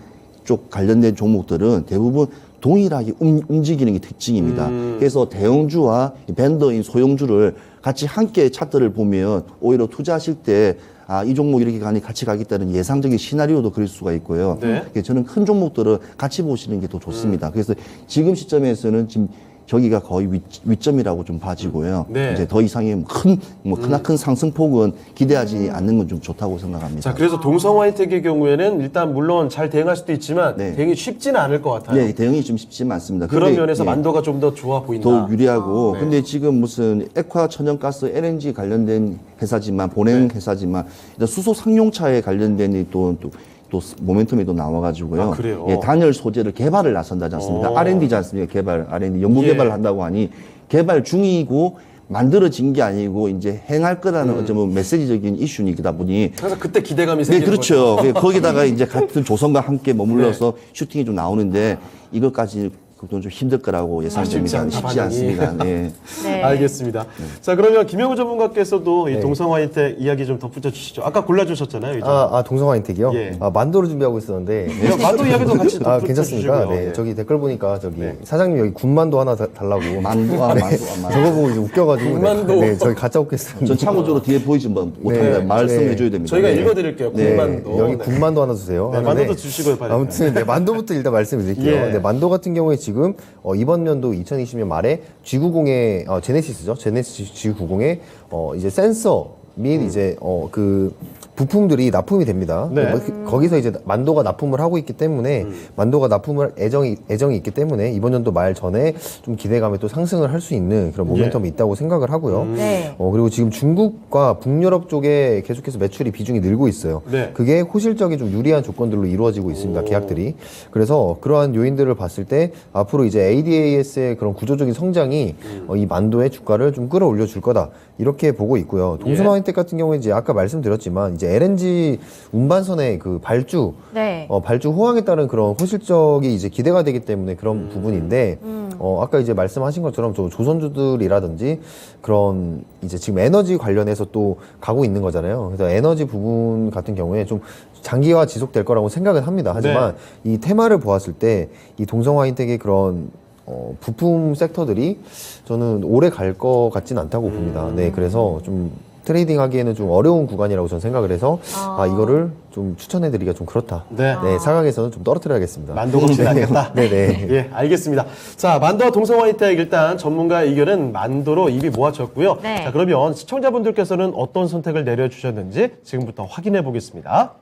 Speaker 4: 쪽 관련된 종목들은 대부분 동일하게 움직이는 게 특징입니다. 그래서 대형주와 밴더인 소형주를 같이 함께 차트를 보면 오히려 투자하실 때 이 종목 이렇게 같이 가겠다는 예상적인 시나리오도 그릴 수가 있고요.
Speaker 1: 네.
Speaker 4: 그래서 저는 큰 종목들을 같이 보시는 게 더 좋습니다. 그래서 지금 시점에서는 지금 저기가 거의 위점이라고 좀 봐지고요.
Speaker 1: 네.
Speaker 4: 이제 더 이상의 크나큰 상승폭은 기대하지 않는 건 좀 좋다고 생각합니다.
Speaker 1: 자, 그래서 동성화이텍의 경우에는 일단 물론 잘 대응할 수도 있지만
Speaker 4: 네.
Speaker 1: 대응이 쉽지는 않을 것 같아요.
Speaker 4: 네, 대응이 좀 쉽지 않습니다.
Speaker 1: 그런
Speaker 4: 근데,
Speaker 1: 면에서
Speaker 4: 예,
Speaker 1: 만도가 좀 더 좋아 보인다.
Speaker 4: 더 유리하고
Speaker 1: 네.
Speaker 4: 근데 지금 무슨 액화 천연가스 LNG 관련된 회사지만 보냉
Speaker 1: 네.
Speaker 4: 회사지만 일단 수소 상용차에 관련된 또 모멘텀이 또 나와가지고요.
Speaker 1: 아, 그래요?
Speaker 4: 예, 단열 소재를 개발을 나선다지 않습니까? R&D지 않습니까? R&D 연구
Speaker 1: 예.
Speaker 4: 개발을 한다고 하니 개발 중이고 만들어진 게 아니고 이제 행할 거라는 어쩌면 메시지적인 이슈이다 보니
Speaker 1: 그래서 그때 기대감이
Speaker 4: 네,
Speaker 1: 생기는
Speaker 4: 그렇죠. 거기다가 이제 같은 조선과 함께 머물러서 슈팅이 좀 나오는데 이것까지 그건 좀 힘들 거라고 예상됩니다.
Speaker 1: 쉽지 않다,
Speaker 4: 쉽지 않습니다. 네.
Speaker 2: 네.
Speaker 1: 알겠습니다. 자, 그러면 김영우 전문가께서도 이
Speaker 3: 네.
Speaker 1: 동성화이텍 이야기 좀 덧붙여 주시죠. 아까 골라주셨잖아요. 이
Speaker 3: 동성화인텍이요?
Speaker 1: 예.
Speaker 3: 만도를 준비하고 있었는데.
Speaker 1: 점. 만도 이야기도 같이 덧붙여
Speaker 3: 괜찮습니까?
Speaker 1: 주시고요.
Speaker 3: 네.
Speaker 1: 네.
Speaker 3: 저기 댓글 보니까 사장님 여기 군만도 하나 달라고.
Speaker 4: 만두.
Speaker 3: 저거 보고 이제 웃겨가지고.
Speaker 1: 군만도.
Speaker 3: 네, 저기 가짜 웃겠습니다.
Speaker 4: 전 참고적으로 뒤에 보이지 못합니다.
Speaker 3: 네.
Speaker 4: 말씀해줘야 됩니다.
Speaker 1: 저희가
Speaker 4: 네.
Speaker 1: 읽어드릴게요. 군만도.
Speaker 3: 여기
Speaker 1: 네.
Speaker 3: 군만도 하나 주세요.
Speaker 1: 네,
Speaker 3: 하는데
Speaker 1: 만도도 주시고요, 빨리.
Speaker 3: 아무튼 만도부터 일단 말씀드릴게요.
Speaker 1: 예.
Speaker 3: 네, 만도 같은 경우에 지금 이번 연도 2020년 말에 G90의 제네시스죠. 제네시스 G90의 이제 센서 및 이제 그 부품들이 납품이 됩니다.
Speaker 1: 네.
Speaker 3: 거기서 이제 만도가 납품을 하고 있기 때문에 만도가 납품을 애정이 있기 때문에 이번 연도 말 전에 좀 기대감에 또 상승을 할 수 있는 그런 모멘텀이 있다고 생각을 하고요.
Speaker 2: 네.
Speaker 3: 그리고 지금 중국과 북유럽 쪽에 계속해서 매출이 비중이 늘고 있어요.
Speaker 1: 네.
Speaker 3: 그게 호실적인 좀 유리한 조건들로 이루어지고 있습니다. 계약들이. 그래서 그러한 요인들을 봤을 때 앞으로 이제 ADAS의 그런 구조적인 성장이 이 만도의 주가를 좀 끌어올려 줄 거다. 이렇게 보고 있고요. 동성화인텍 같은 경우에 이제 아까 말씀드렸지만 이제 LNG 운반선의 그 발주
Speaker 2: 네.
Speaker 3: 발주 호황에 따른 그런 호실적이 이제 기대가 되기 때문에 그런 부분인데, 아까 이제 말씀하신 것처럼 조선주들이라든지 그런 이제 지금 에너지 관련해서 또 가고 있는 거잖아요. 그래서 에너지 부분 같은 경우에 좀 장기화 지속될 거라고 생각은 합니다. 하지만 이 테마를 보았을 때 이 동성화인텍의 그런 부품 섹터들이 저는 오래 갈 것 같진 않다고 봅니다. 네, 그래서 좀 트레이딩 하기에는 좀 어려운 구간이라고 저는 생각을 해서 이거를 좀 추천해드리기가 좀 그렇다.
Speaker 1: 네.
Speaker 3: 네, 사강에서는 좀 떨어뜨려야겠습니다.
Speaker 1: 만도가 없진 않겠다.
Speaker 3: 네네.
Speaker 1: 예, 알겠습니다. 자, 만도와 동성화인텍 일단 전문가의 의견은 만도로 입이 모아졌고요.
Speaker 2: 네.
Speaker 1: 자, 그러면 시청자분들께서는 어떤 선택을 내려주셨는지 지금부터 확인해 보겠습니다.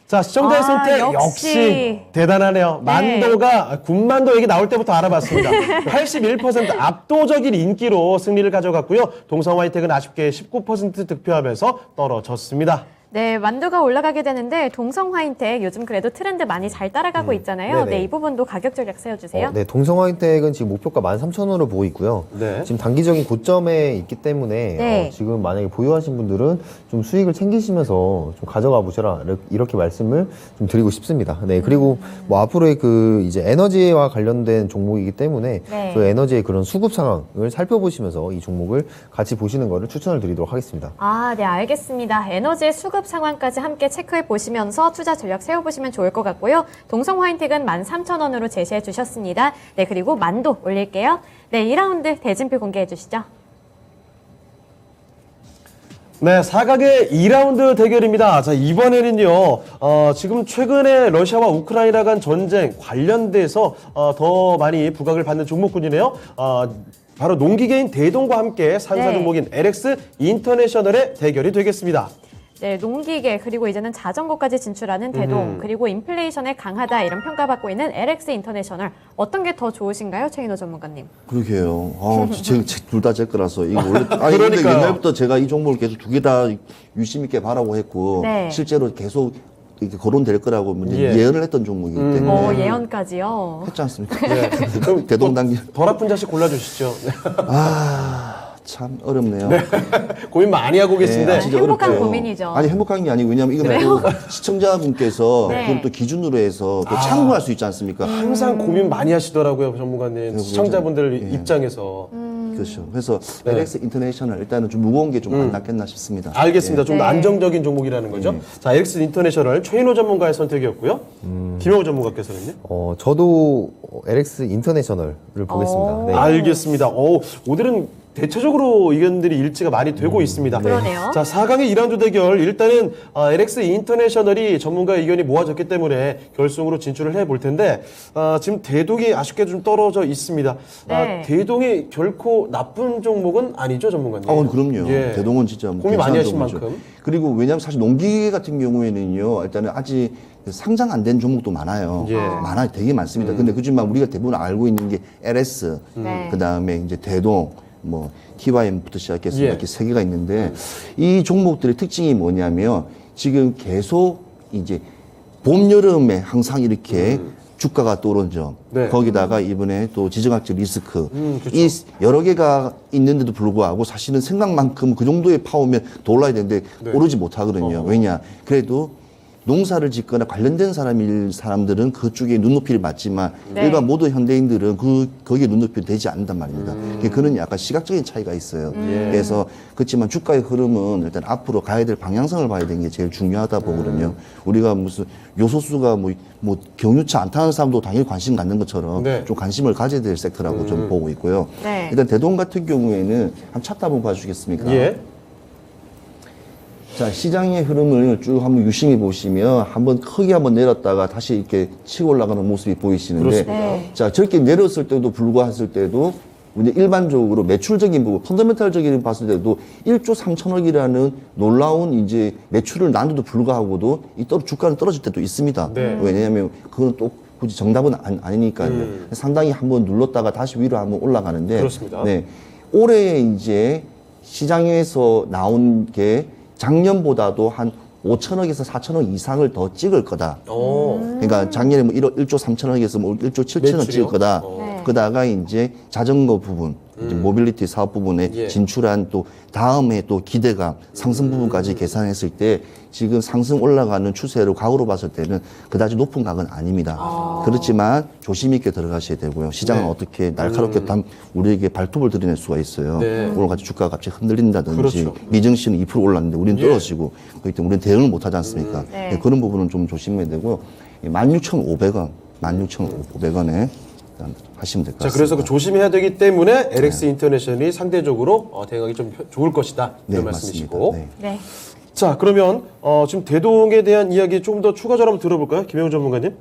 Speaker 1: 자, 시청자의 선택 역시 대단하네요.
Speaker 2: 네.
Speaker 1: 만도가 군만도 얘기 나올 때부터 알아봤습니다. 81% 압도적인 인기로 승리를 가져갔고요. 동성화인텍은 아쉽게 19% 득표하면서 떨어졌습니다.
Speaker 2: 네, 만두가 올라가게 되는데 동성화인텍 요즘 그래도 트렌드 많이 잘 따라가고 있잖아요.
Speaker 3: 네네.
Speaker 2: 네, 이 부분도 가격 전략 세워주세요.
Speaker 3: 네, 동성화인텍은 지금 목표가 13,000원으로 보고 있고요.
Speaker 1: 네.
Speaker 3: 지금 단기적인 고점에 있기 때문에
Speaker 2: 네.
Speaker 3: 지금 만약에 보유하신 분들은 좀 수익을 챙기시면서 좀 가져가 보셔라 이렇게 말씀을 좀 드리고 싶습니다. 네, 그리고 뭐 앞으로의 그 이제 에너지와 관련된 종목이기 때문에
Speaker 2: 네.
Speaker 3: 그 에너지의 그런 수급 상황을 살펴보시면서 이 종목을 같이 보시는 것을 추천을 드리도록 하겠습니다.
Speaker 2: 아, 네, 알겠습니다. 에너지의 수급 상황까지 함께 체크해 보시면서 투자 전략 세워보시면 좋을 것 같고요. 동성화인텍은 13,000원으로 제시해 주셨습니다. 네, 그리고 만도 올릴게요. 네, 2라운드 대진표 공개해 주시죠.
Speaker 1: 네, 4강의 2라운드 대결입니다. 자, 이번에는요, 지금 최근에 러시아와 우크라이나 간 전쟁 관련돼서 더 많이 부각을 받는 종목군이네요. 바로 농기계인 대동과 함께 상사
Speaker 2: 네.
Speaker 1: 종목인 LX 인터내셔널의 대결이 되겠습니다.
Speaker 2: 네, 농기계 그리고 이제는 자전거까지 진출하는 대동 그리고 인플레이션에 강하다 이런 평가받고 있는 LX 인터내셔널 어떤 게 더 좋으신가요, 최인호 전문가님?
Speaker 4: 그러게요. 둘 다 제 거라서 이거 원래 아니 근데
Speaker 1: 그러니까요.
Speaker 4: 옛날부터 제가 이 종목을 계속 두 개 다 유심 있게 바라고 했고
Speaker 2: 네.
Speaker 4: 실제로 계속 이렇게 거론될 거라고 이제
Speaker 1: 예.
Speaker 4: 예언을 했던 종목이기 때문에
Speaker 2: 예언까지요.
Speaker 4: 했지 않습니까?
Speaker 1: 네. 그럼
Speaker 4: 대동단계.
Speaker 1: 덜 아픈 자식 골라주시죠.
Speaker 4: 참 어렵네요.
Speaker 1: 고민 많이 하고 계신데.
Speaker 4: 진짜
Speaker 2: 행복한
Speaker 4: 어렵죠.
Speaker 2: 고민이죠.
Speaker 4: 아니 행복한 게 아니고 왜냐면 이건 또 시청자분께서
Speaker 2: 네.
Speaker 4: 그걸 또 기준으로 해서 또 참고할 수 있지 않습니까?
Speaker 1: 항상 고민 많이 하시더라고요, 전문가님. 시청자분들 입장에서.
Speaker 4: 그렇죠. 그래서
Speaker 1: 네.
Speaker 4: LX 인터내셔널 일단은 좀 무거운 게 좀 안 낫겠나 싶습니다.
Speaker 1: 알겠습니다. 좀 더
Speaker 2: 네.
Speaker 1: 안정적인 종목이라는 거죠. 자, LX 인터내셔널 최인호 전문가의 선택이었고요. 김영호 전문가께서는요?
Speaker 3: 저도 LX 인터내셔널을 보겠습니다. 네.
Speaker 1: 알겠습니다. 오늘은 대체적으로 의견들이 일치가 많이 되고 있습니다.
Speaker 2: 그러네요.
Speaker 1: 자, 4강의 2라운드 대결. 일단은 LX 인터내셔널이 전문가 의견이 모아졌기 때문에 결승으로 진출을 해볼 텐데 지금 대동이 아쉽게 좀 떨어져 있습니다.
Speaker 2: 네.
Speaker 1: 대동이 결코 나쁜 종목은 아니죠, 전문가님?
Speaker 4: 그럼요.
Speaker 1: 예.
Speaker 4: 대동은 진짜 뭐
Speaker 1: 고민 많이
Speaker 4: 괜찮은
Speaker 1: 하신
Speaker 4: 종목이죠.
Speaker 1: 만큼.
Speaker 4: 그리고 왜냐하면 사실 농기계 같은 경우에는요, 일단은 아직 상장 안 된 종목도 많아요.
Speaker 1: 예.
Speaker 4: 되게 많습니다. 근데 그중만 우리가 대부분 알고 있는 게 LS,
Speaker 2: 네.
Speaker 4: 그 다음에 이제 대동, 뭐 TYM부터 시작해서
Speaker 1: 예.
Speaker 4: 이렇게 세 개가 있는데 이 종목들의 특징이 뭐냐면 지금 계속 이제 봄, 여름에 항상 이렇게 주가가 떠오른 점.
Speaker 1: 네.
Speaker 4: 거기다가 이번에 또 지정학적 리스크.
Speaker 1: 그렇죠.
Speaker 4: 이 여러 개가 있는데도 불구하고 사실은 생각만큼 그 정도의 파워면 더 올라야 되는데
Speaker 1: 네.
Speaker 4: 오르지 못하거든요. 왜냐? 그래도 농사를 짓거나 관련된 사람들은 그쪽에 눈높이를 맞지만
Speaker 2: 네.
Speaker 4: 일반 모든 현대인들은 거기에 눈높이를 되지 않는단 말입니다. 그는 약간 시각적인 차이가 있어요. 그래서 그렇지만 주가의 흐름은 일단 앞으로 가야 될 방향성을 봐야 되는 게 제일 중요하다 보거든요. 우리가 무슨 요소수가 뭐 경유차 안 타는 사람도 당연히 관심 갖는 것처럼
Speaker 1: 네.
Speaker 4: 좀 관심을 가져야 될 섹터라고 좀 보고 있고요.
Speaker 2: 네.
Speaker 4: 일단 대동 같은 경우에는 한 차트 한번 봐주시겠습니까?
Speaker 1: 예.
Speaker 4: 자, 시장의 흐름을 쭉 한번 유심히 보시면 한번 크게 한번 내렸다가 다시 이렇게 치고 올라가는 모습이 보이시는데
Speaker 1: 그렇습니다.
Speaker 2: 네.
Speaker 4: 자, 저렇게 내렸을 때도 불구했을 때도 이제 일반적으로 매출적인 부분, 펀더멘탈적인 봤을 때도 1조 3천억이라는 놀라운 이제 매출을 나는데도 불구하고도 주가는 떨어질 때도 있습니다.
Speaker 1: 네.
Speaker 4: 왜냐하면 그건 또 굳이 정답은 아니니까요. 상당히 한번 눌렀다가 다시 위로 한번 올라가는데.
Speaker 1: 그렇습니다.
Speaker 4: 네. 올해 이제 시장에서 나온 게 작년보다도 한 5천억에서 4천억 이상을 더 찍을 거다. 그러니까 작년에 뭐 1조 3천억에서 뭐 1조 7천억
Speaker 1: 매출이요?
Speaker 4: 찍을 거다.
Speaker 2: 네.
Speaker 4: 그다가 이제 자전거 부분, 이제 모빌리티 사업 부분에
Speaker 1: 예.
Speaker 4: 진출한 또 다음에 또 기대감, 상승 부분까지 계산했을 때 지금 상승 올라가는 추세로 각으로 봤을 때는 그다지 높은 각은 아닙니다. 그렇지만 조심 있게 들어가셔야 되고요. 시장은
Speaker 1: 네.
Speaker 4: 어떻게 날카롭게 우리에게 발톱을 들이낼 수가 있어요.
Speaker 1: 네.
Speaker 4: 오늘 같이 주가가 갑자기 흔들린다든지
Speaker 1: 그렇죠.
Speaker 4: 미증시는 2% 올랐는데 우리는
Speaker 1: 예.
Speaker 4: 떨어지고 그렇기 때문에 우리는 대응을 못하지 않습니까?
Speaker 2: 네.
Speaker 4: 네, 그런 부분은 좀 조심해야 되고요. 16,500원, 16,500원에 하시면 될 것
Speaker 1: 자,
Speaker 4: 같습니다.
Speaker 1: 그래서 그 조심해야 되기 때문에 LX 인터내셔널이 상대적으로 대응하기 좀 좋을 것이다. 이런
Speaker 4: 네,
Speaker 1: 말씀이시고.
Speaker 4: 맞습니다. 네.
Speaker 2: 네.
Speaker 1: 자, 그러면 지금 대동에 대한 이야기 좀 더 추가적으로 한번 들어볼까요? 김영우 전문가님?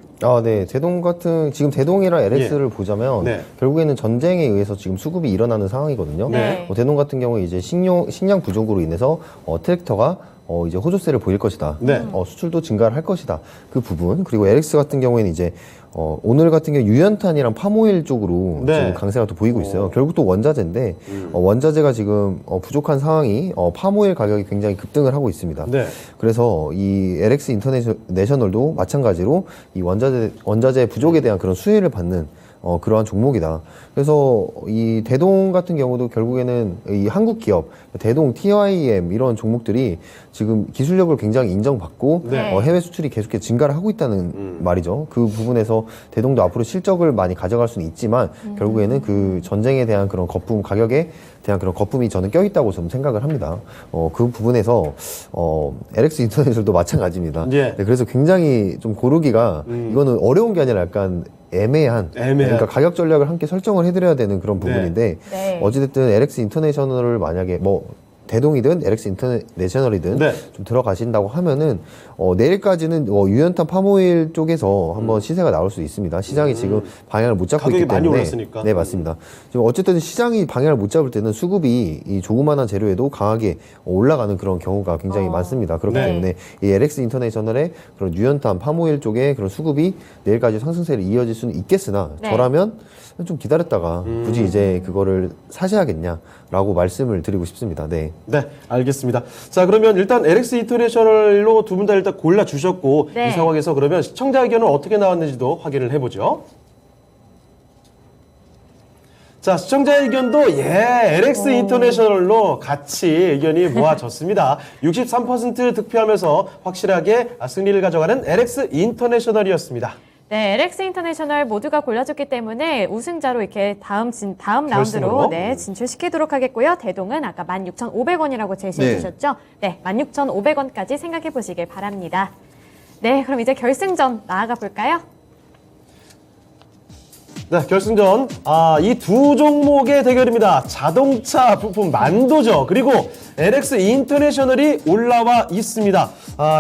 Speaker 3: 네. 지금 대동이랑 LX를 보자면
Speaker 1: 네.
Speaker 3: 결국에는 전쟁에 의해서 지금 수급이 일어나는 상황이거든요.
Speaker 2: 네.
Speaker 3: 대동 같은 경우에 이제 식량 부족으로 인해서 트랙터가 이제 호조세를 보일 것이다.
Speaker 1: 네.
Speaker 3: 수출도 증가를 할 것이다. 그 부분. 그리고 LX 같은 경우에는 이제 오늘 같은 경우 유연탄이랑 팜오일 쪽으로
Speaker 1: 네.
Speaker 3: 지금 강세가 또 보이고 있어요. 결국 또 원자재인데 원자재가 지금 부족한 상황이 팜오일 가격이 굉장히 급등을 하고 있습니다.
Speaker 1: 네.
Speaker 3: 그래서 이 LX 인터내셔널도 마찬가지로 이 원자재 부족에 대한 그런 수혜를 받는 그러한 종목이다. 그래서 이 대동 같은 경우도 결국에는 이 한국 기업, 대동, TIM 이런 종목들이 지금 기술력을 굉장히 인정받고
Speaker 2: 네.
Speaker 3: 해외 수출이 계속해서 증가를 하고 있다는 말이죠. 그 부분에서 대동도 앞으로 실적을 많이 가져갈 수는 있지만 결국에는 그 전쟁에 대한 그런 거품, 가격에 대한 그런 거품이 저는 껴있다고 좀 생각을 합니다. 그 부분에서 LX 인터내셔널도 마찬가지입니다.
Speaker 1: 예.
Speaker 3: 네, 그래서 굉장히 좀 고르기가 이거는 어려운 게 아니라 약간 애매한. 그러니까 가격 전략을 함께 설정을 해드려야 되는 그런 부분인데
Speaker 2: 네.
Speaker 3: 어찌됐든 LX 인터내셔널을 만약에 뭐 대동이든 LX 인터내셔널이든
Speaker 1: 네.
Speaker 3: 좀 들어가신다고 하면은 내일까지는 유연탄 팜오일 쪽에서 한번 시세가 나올 수 있습니다. 시장이 지금 방향을 못 잡고
Speaker 1: 가격이
Speaker 3: 있기
Speaker 1: 많이
Speaker 3: 때문에
Speaker 1: 올랐으니까.
Speaker 3: 네, 맞습니다. 지금 어쨌든 시장이 방향을 못 잡을 때는 수급이 이 조그마한 재료에도 강하게 올라가는 그런 경우가 굉장히 많습니다. 그렇기
Speaker 1: 네.
Speaker 3: 때문에 이 LX 인터내셔널의 그런 유연탄 팜오일 쪽에 그런 수급이 내일까지 상승세를 이어질 수는 있겠으나
Speaker 2: 네.
Speaker 3: 저라면 좀 기다렸다가 굳이 이제 그거를 사셔야겠냐라고 말씀을 드리고 싶습니다. 네.
Speaker 1: 네, 알겠습니다. 자, 그러면 일단 LX 인터내셔널로 두 분 다 일단 골라주셨고
Speaker 2: 네.
Speaker 1: 이 상황에서 그러면 시청자 의견은 어떻게 나왔는지도 확인을 해보죠. 자, 시청자 의견도 LX 인터내셔널로 같이 의견이 모아졌습니다. 63% 득표하면서 확실하게 승리를 가져가는 LX 인터내셔널이었습니다.
Speaker 2: 네, LX 인터내셔널 모두가 골라줬기 때문에 우승자로 이렇게 다음 라운드로
Speaker 1: 결승으로?
Speaker 2: 진출시키도록 하겠고요. 대동은 아까 16,500원이라고 제시해
Speaker 4: 네.
Speaker 2: 주셨죠? 네, 16,500원까지 생각해 보시길 바랍니다. 네, 그럼 이제 결승전 나아가 볼까요?
Speaker 1: 네, 결승전. 이 두 종목의 대결입니다. 자동차 부품 만도죠. 그리고 LX 인터내셔널이 올라와 있습니다.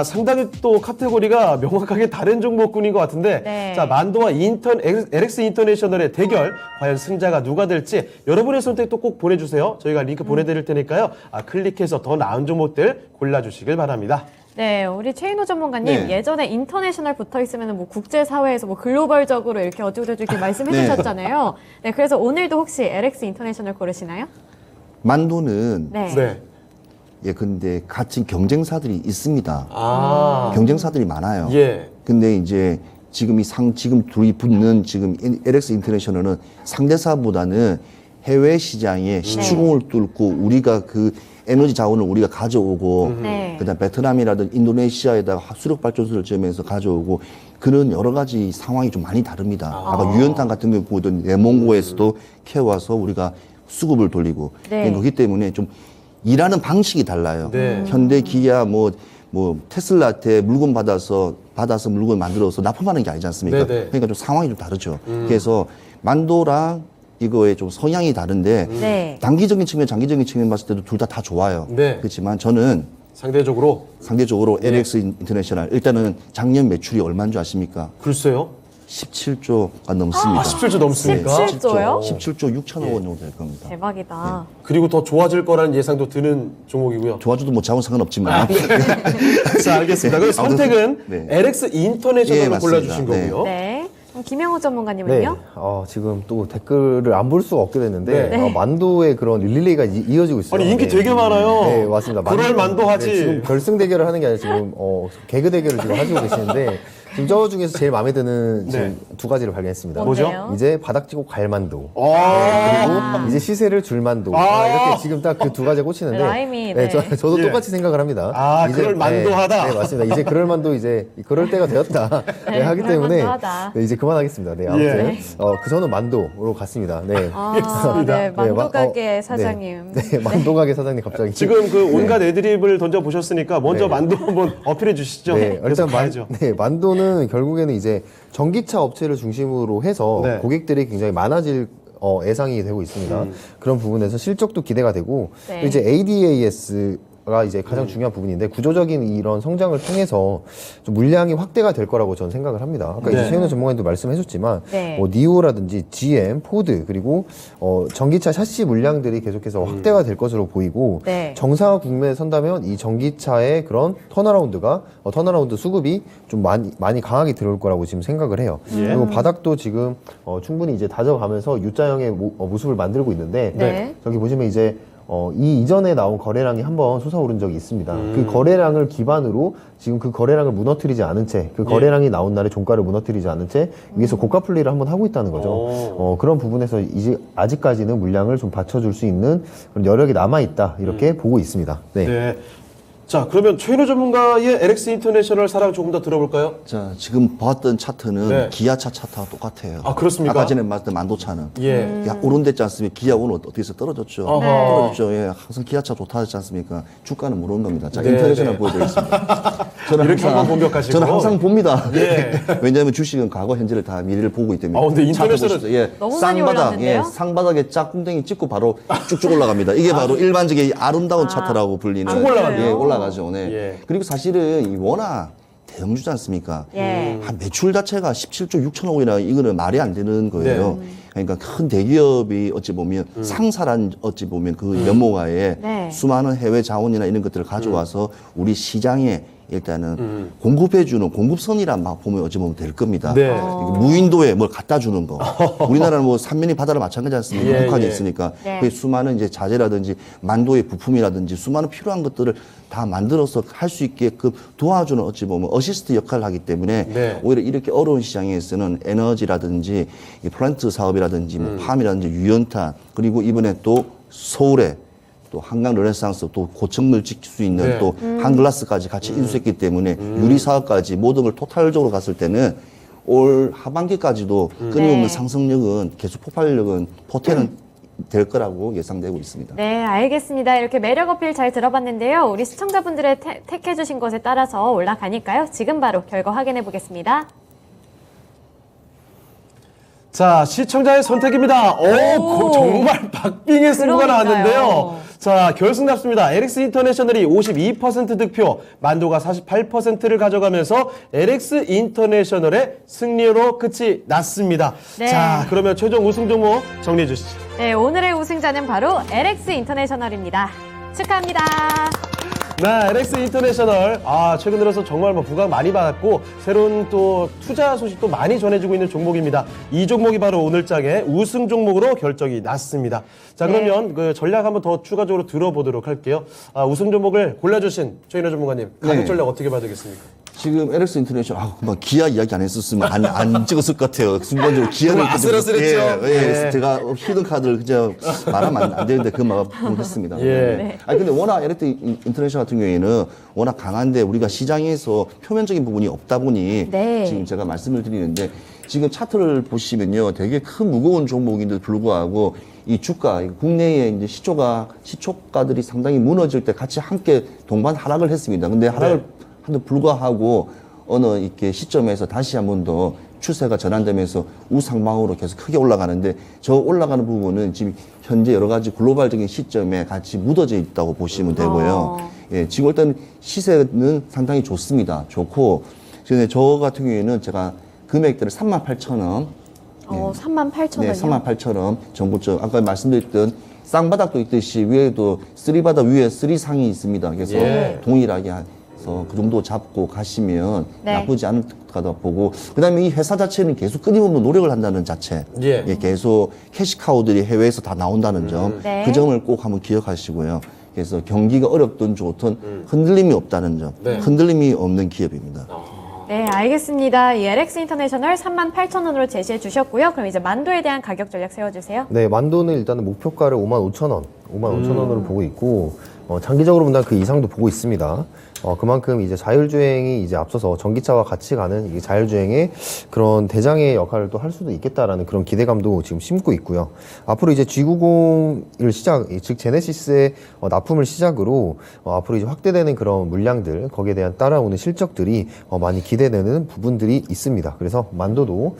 Speaker 1: 상당히 또 카테고리가 명확하게 다른 종목군인 것 같은데.
Speaker 2: 네.
Speaker 1: 자, 만도와 LX 인터내셔널의 대결. 과연 승자가 누가 될지 여러분의 선택도 꼭 보내주세요. 저희가 링크 보내드릴 테니까요. 클릭해서 더 나은 종목들 골라주시길 바랍니다.
Speaker 2: 네, 우리 최인호 전문가님
Speaker 4: 네.
Speaker 2: 예전에 인터내셔널 붙어 있으면 뭐 국제 사회에서 뭐 글로벌적으로 이렇게 어쩌고저쩌고 이렇게 말씀해
Speaker 4: 네.
Speaker 2: 주셨잖아요. 네, 그래서 오늘도 혹시 LX 인터내셔널 고르시나요?
Speaker 4: 만도는
Speaker 2: 네.
Speaker 1: 네.
Speaker 4: 근데 같은 경쟁사들이 있습니다.
Speaker 1: 아.
Speaker 4: 경쟁사들이 많아요.
Speaker 1: 예.
Speaker 4: 근데 이제 지금 지금 둘이 붙는 지금 LX 인터내셔널은 상대사보다는 해외 시장에 시추공을 뚫고 우리가 그 에너지 자원을 우리가 가져오고
Speaker 2: 네.
Speaker 4: 그다음 베트남이라든 인도네시아에다가 수력 발전소를 지으면서 가져오고 그런 여러 가지 상황이 좀 많이 다릅니다. 아까 유연탄 같은 경우 보던 내몽고에서도 캐와서 우리가 수급을 돌리고
Speaker 2: 네.
Speaker 4: 그렇기 때문에 좀 일하는 방식이 달라요.
Speaker 1: 네.
Speaker 4: 현대, 기아, 뭐 테슬라한테 물건 받아서 물건 만들어서 납품하는 게 아니지 않습니까?
Speaker 1: 네네.
Speaker 4: 그러니까 좀 상황이 좀 다르죠. 그래서 만도랑 이거의 좀 성향이 다른데
Speaker 2: 네.
Speaker 4: 단기적인 측면, 장기적인 측면 봤을 때도 둘 다 좋아요.
Speaker 1: 네.
Speaker 4: 그렇지만 저는
Speaker 1: 상대적으로
Speaker 4: 상대적으로 LX 인터내셔널 일단은 작년 매출이 얼마인 줄 아십니까?
Speaker 1: 글쎄요.
Speaker 4: 17조가 넘습니다.
Speaker 1: 17조 넘습니까?
Speaker 2: 17조요?
Speaker 4: 17조 6천억 원 정도 될 겁니다.
Speaker 2: 대박이다.
Speaker 1: 그리고 더 좋아질 거라는 예상도 드는 종목이고요.
Speaker 4: 좋아져도 뭐 자원 상관없지만.
Speaker 1: 자, 알겠습니다. 그럼 선택은
Speaker 4: 네.
Speaker 1: LX 인터내셔널로
Speaker 4: 예, 맞습니다.
Speaker 1: 골라주신 거고요.
Speaker 2: 네. 그럼 김영호
Speaker 3: 네,
Speaker 2: 전문가님은요?
Speaker 3: 지금 또 댓글을 안 볼 수가 없게 됐는데
Speaker 1: 네.
Speaker 3: 만도의 그런 릴레이가 이어지고 있어요.
Speaker 1: 아니, 인기 되게 많아요.
Speaker 3: 네, 맞습니다.
Speaker 1: 그럴 만도 하지.
Speaker 3: 네, 지금 결승 대결을 하는 게 아니라 지금 개그 대결을 지금 하시고 계시는데 지금 저 중에서 제일 마음에 드는 지금 두 가지를 발견했습니다.
Speaker 2: 뭔데요?
Speaker 3: 이제 바닥지고 갈만도.
Speaker 1: 아,
Speaker 3: 그리고 이제 시세를 줄만도.
Speaker 1: 아.
Speaker 3: 이렇게 지금 딱 그 두 가지가 꽂히는데.
Speaker 2: 라임이,
Speaker 3: 네,
Speaker 2: 네.
Speaker 3: 저도
Speaker 1: 예.
Speaker 3: 똑같이 생각을 합니다.
Speaker 1: 아, 그럴 만도하다.
Speaker 3: 네, 맞습니다. 이제 그럴 만도 이제 그럴 때가 되었다. 네, 하기
Speaker 2: 그럴
Speaker 3: 때문에.
Speaker 2: 만도하다.
Speaker 3: 네, 이제 그만하겠습니다. 네, 아무튼.
Speaker 1: 예.
Speaker 3: 저는 만도로 갔습니다. 네.
Speaker 2: 아, 네. 만도
Speaker 3: 네,
Speaker 2: 가게 사장님.
Speaker 3: 네, 만도 가게 사장님 갑자기.
Speaker 1: 지금 그 온갖 애드립을 던져 보셨으니까 먼저 만도 한번 어필해 주시죠.
Speaker 3: 네,
Speaker 1: 계속
Speaker 3: 일단
Speaker 1: 가야죠.
Speaker 3: 만도는 결국에는 이제 전기차 업체를 중심으로 해서
Speaker 1: 네.
Speaker 3: 고객들이 굉장히 많아질 예상이 되고 있습니다. 그런 부분에서 실적도 기대가 되고
Speaker 2: 네.
Speaker 3: 또 이제 ADAS가 이제 가장 중요한 부분인데 구조적인 이런 성장을 통해서 좀 물량이 확대가 될 거라고 저는 생각을 합니다. 아까
Speaker 1: 네.
Speaker 3: 이제 최현우 전문가님도 말씀해줬지만
Speaker 2: 네.
Speaker 3: 뭐 니오라든지 GM, 포드 그리고 전기차 샤시 물량들이 계속해서 확대가 될 것으로 보이고
Speaker 2: 네.
Speaker 3: 정상화 국면에 선다면 이 전기차의 그런 턴어라운드 수급이 좀 많이 강하게 들어올 거라고 지금 생각을 해요. 그리고 바닥도 지금 충분히 이제 다져가면서 U자형의 모습을 만들고 있는데
Speaker 2: 네.
Speaker 3: 저기 보시면 이제 이 이전에 나온 거래량이 한번 솟아오른 적이 있습니다. 그 거래량을 기반으로 지금 그 거래량을 무너뜨리지 않은 채, 그 거래량이 나온 날에 종가를 무너뜨리지 않은 채 위에서 고가 플레이를 한번 하고 있다는 거죠. 그런 부분에서 이제 아직까지는 물량을 좀 받쳐줄 수 있는 그런 여력이 남아 있다 이렇게 보고 있습니다. 네.
Speaker 1: 네. 자, 그러면 최인호 전문가의 LX 인터내셔널 사랑 조금 더 들어볼까요?
Speaker 4: 자, 지금 봤던 차트는
Speaker 1: 네.
Speaker 4: 기아차 차트와 똑같아요.
Speaker 1: 아, 그렇습니까?
Speaker 4: 아까 전에 말했던 만도차는.
Speaker 1: 예.
Speaker 4: 야, 오른됐지 않습니까? 기아 오늘 어떻게 해서 떨어졌죠?
Speaker 1: 어허.
Speaker 4: 떨어졌죠. 예, 항상 기아차 좋다 하지 않습니까? 주가는 모르는 겁니다. 자,
Speaker 1: 네,
Speaker 4: 인터내셔널
Speaker 1: 네.
Speaker 4: 보여드리겠습니다. 저는
Speaker 1: 이렇게 한번 공격하시고.
Speaker 4: 저는 항상 봅니다.
Speaker 1: 예.
Speaker 4: 왜냐하면 주식은 과거, 현재를 다 미래를 보고 있기 때문에.
Speaker 1: 근데
Speaker 4: 차트
Speaker 1: 인터내셔널-
Speaker 4: 보시죠. 예,
Speaker 2: 너무 많이
Speaker 4: 쌍바닥,
Speaker 2: 올랐는데요?
Speaker 4: 예, 상바닥에 짝꿍댕이 찍고 바로 쭉쭉 올라갑니다. 이게 바로 일반적인 아름다운 차트라고 불리는.
Speaker 1: 쭉 올라가네요.
Speaker 4: 예, 올라가죠. 네.
Speaker 1: 예.
Speaker 4: 그리고 사실은 이 워낙 대형주지 않습니까?
Speaker 2: 예.
Speaker 4: 한 매출 자체가 17조 6천억 원이라 이거는 말이 안 되는 거예요. 그러니까 큰 대기업이 어찌 보면 상사란 어찌 보면 그 면모가에
Speaker 2: 네.
Speaker 4: 수많은 해외 자원이나 이런 것들을 가져와서 우리 시장에 일단은 공급해주는 공급선이란 막 보면 어찌 보면 될 겁니다.
Speaker 1: 네.
Speaker 4: 이게 무인도에 뭘 갖다 주는 거. 우리나라는 뭐 삼면이 바다랑 마찬가지 않습니까?
Speaker 1: 예,
Speaker 4: 북한에
Speaker 1: 예.
Speaker 4: 있으니까.
Speaker 2: 네.
Speaker 4: 그 수많은 이제 자재라든지 만도의 부품이라든지 수많은 필요한 것들을 다 만들어서 할 수 있게끔 도와주는 어찌 보면 어시스트 역할을 하기 때문에
Speaker 1: 네.
Speaker 4: 오히려 이렇게 어려운 시장에서는 에너지라든지 이 플랜트 사업이라든지 뭐 팜이라든지 유연탄 그리고 이번에 또 서울에 또 한강 르네상스 또 고층을 지킬 수 있는
Speaker 1: 네.
Speaker 4: 또 한글라스까지 같이 인수했기 때문에 유리 사업까지 모든 걸 토탈적으로 갔을 때는 올 하반기까지도 끊임없는
Speaker 2: 네.
Speaker 4: 상승력은 계속 폭발력은 포텐은 될 거라고 예상되고 있습니다.
Speaker 2: 네, 알겠습니다. 이렇게 매력 어필 잘 들어봤는데요. 우리 시청자분들의 택해주신 것에 따라서 올라가니까요. 지금 바로 결과 확인해 보겠습니다.
Speaker 1: 자, 시청자의 선택입니다. 정말 박빙의 승부가
Speaker 2: 그러니까요.
Speaker 1: 나왔는데요. 자, 결승 답습니다. LX 인터내셔널이 52% 득표, 만도가 48%를 가져가면서 LX 인터내셔널의 승리로 끝이 났습니다.
Speaker 2: 네.
Speaker 1: 자, 그러면 최종 우승 종목 정리해 주시죠.
Speaker 2: 네, 오늘의 우승자는 바로 LX 인터내셔널입니다. 축하합니다.
Speaker 1: 네, LX 인터내셔널. 최근 들어서 정말 부각 많이 받았고, 새로운 또 투자 소식도 많이 전해주고 있는 종목입니다. 이 종목이 바로 오늘 장의 우승 종목으로 결정이 났습니다. 자, 그러면 그 전략 한번 더 추가적으로 들어보도록 할게요. 우승 종목을 골라주신 최인호 전문가님, 가격
Speaker 4: 네.
Speaker 1: 전략 어떻게 봐야 되겠습니까?
Speaker 4: 지금 LX 인터내셔널 금방 기아 이야기 안 했었으면 안 찍었을 것 같아요. 순간적으로 기아를
Speaker 1: 정말 아슬아슬했죠?
Speaker 4: 예,
Speaker 1: 예.
Speaker 4: 제가 히든 카드를 그냥 말하면 안 되는데 그 마음을 했습니다.
Speaker 1: 예.
Speaker 2: 네.
Speaker 4: 아니 근데 워낙 LX 인터내셔널 같은 경우에는 워낙 강한데 우리가 시장에서 표면적인 부분이 없다 보니
Speaker 2: 네.
Speaker 4: 지금 제가 말씀을 드리는데 지금 차트를 보시면요, 되게 큰 무거운 종목인데도 불구하고 이 주가 국내의 이제 시초가들이 상당히 무너질 때 같이 함께 동반 하락을 했습니다. 근데 하락을 한데 불구하고 어느 이렇게 시점에서 다시 한 번 더 추세가 전환되면서 우상방으로 계속 크게 올라가는데 저 올라가는 부분은 지금 현재 여러 가지 글로벌적인 시점에 같이 묻어져 있다고 보시면 되고요. 예, 지금 일단 시세는 상당히 좋습니다. 좋고, 저 같은 경우에는 제가 금액들을 38,000원.
Speaker 2: 38,000원이요?
Speaker 4: 네, 38,000원. 정부적 아까 말씀드렸던 쌍바닥도 있듯이 위에도 쓰리바닥 위에 쓰리상이 있습니다. 그래서
Speaker 1: 예.
Speaker 4: 동일하게 해서 그 정도 잡고 가시면
Speaker 2: 네.
Speaker 4: 나쁘지 않을 거다 보고 그다음에 이 회사 자체는 계속 끊임없는 노력을 한다는 자체.
Speaker 1: 예.
Speaker 4: 계속 캐시카우들이 해외에서 다 나온다는 점.
Speaker 2: 네.
Speaker 4: 그 점을 꼭 한번 기억하시고요. 그래서 경기가 어렵든 좋든 흔들림이 없다는 점.
Speaker 1: 네.
Speaker 4: 흔들림이 없는 기업입니다.
Speaker 2: 네, 알겠습니다. 이 LX 인터내셔널 38,000원으로 제시해 주셨고요. 그럼 이제 만도에 대한 가격 전략 세워주세요.
Speaker 3: 네, 만도는 일단은 목표가를 55,000원, 55,000원으로 보고 있고, 장기적으로 본다면 그 이상도 보고 있습니다. 그만큼 이제 자율주행이 이제 앞서서 전기차와 같이 가는 이 자율주행의 그런 대장의 역할을 또 할 수도 있겠다라는 그런 기대감도 지금 심고 있고요. 앞으로 이제 G90을 즉 제네시스의 납품을 시작으로 앞으로 이제 확대되는 그런 물량들, 거기에 대한 따라오는 실적들이 많이 기대되는 부분들이 있습니다. 그래서 만도도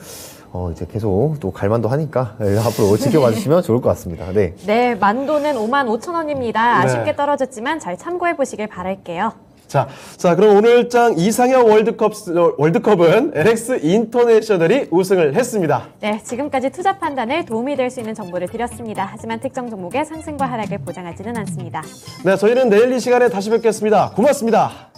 Speaker 3: 이제 계속 또 갈만도 하니까 앞으로 지켜봐 주시면 좋을 것 같습니다. 네.
Speaker 2: 네, 만도는 55,000원입니다. 아쉽게 떨어졌지만 잘 참고해 보시길 바랄게요.
Speaker 1: 자, 그럼 오늘 장 이상형 월드컵은 LX 인터내셔널이 우승을 했습니다.
Speaker 2: 네, 지금까지 투자 판단에 도움이 될 수 있는 정보를 드렸습니다. 하지만 특정 종목의 상승과 하락을 보장하지는 않습니다.
Speaker 1: 네, 저희는 내일 이 시간에 다시 뵙겠습니다. 고맙습니다.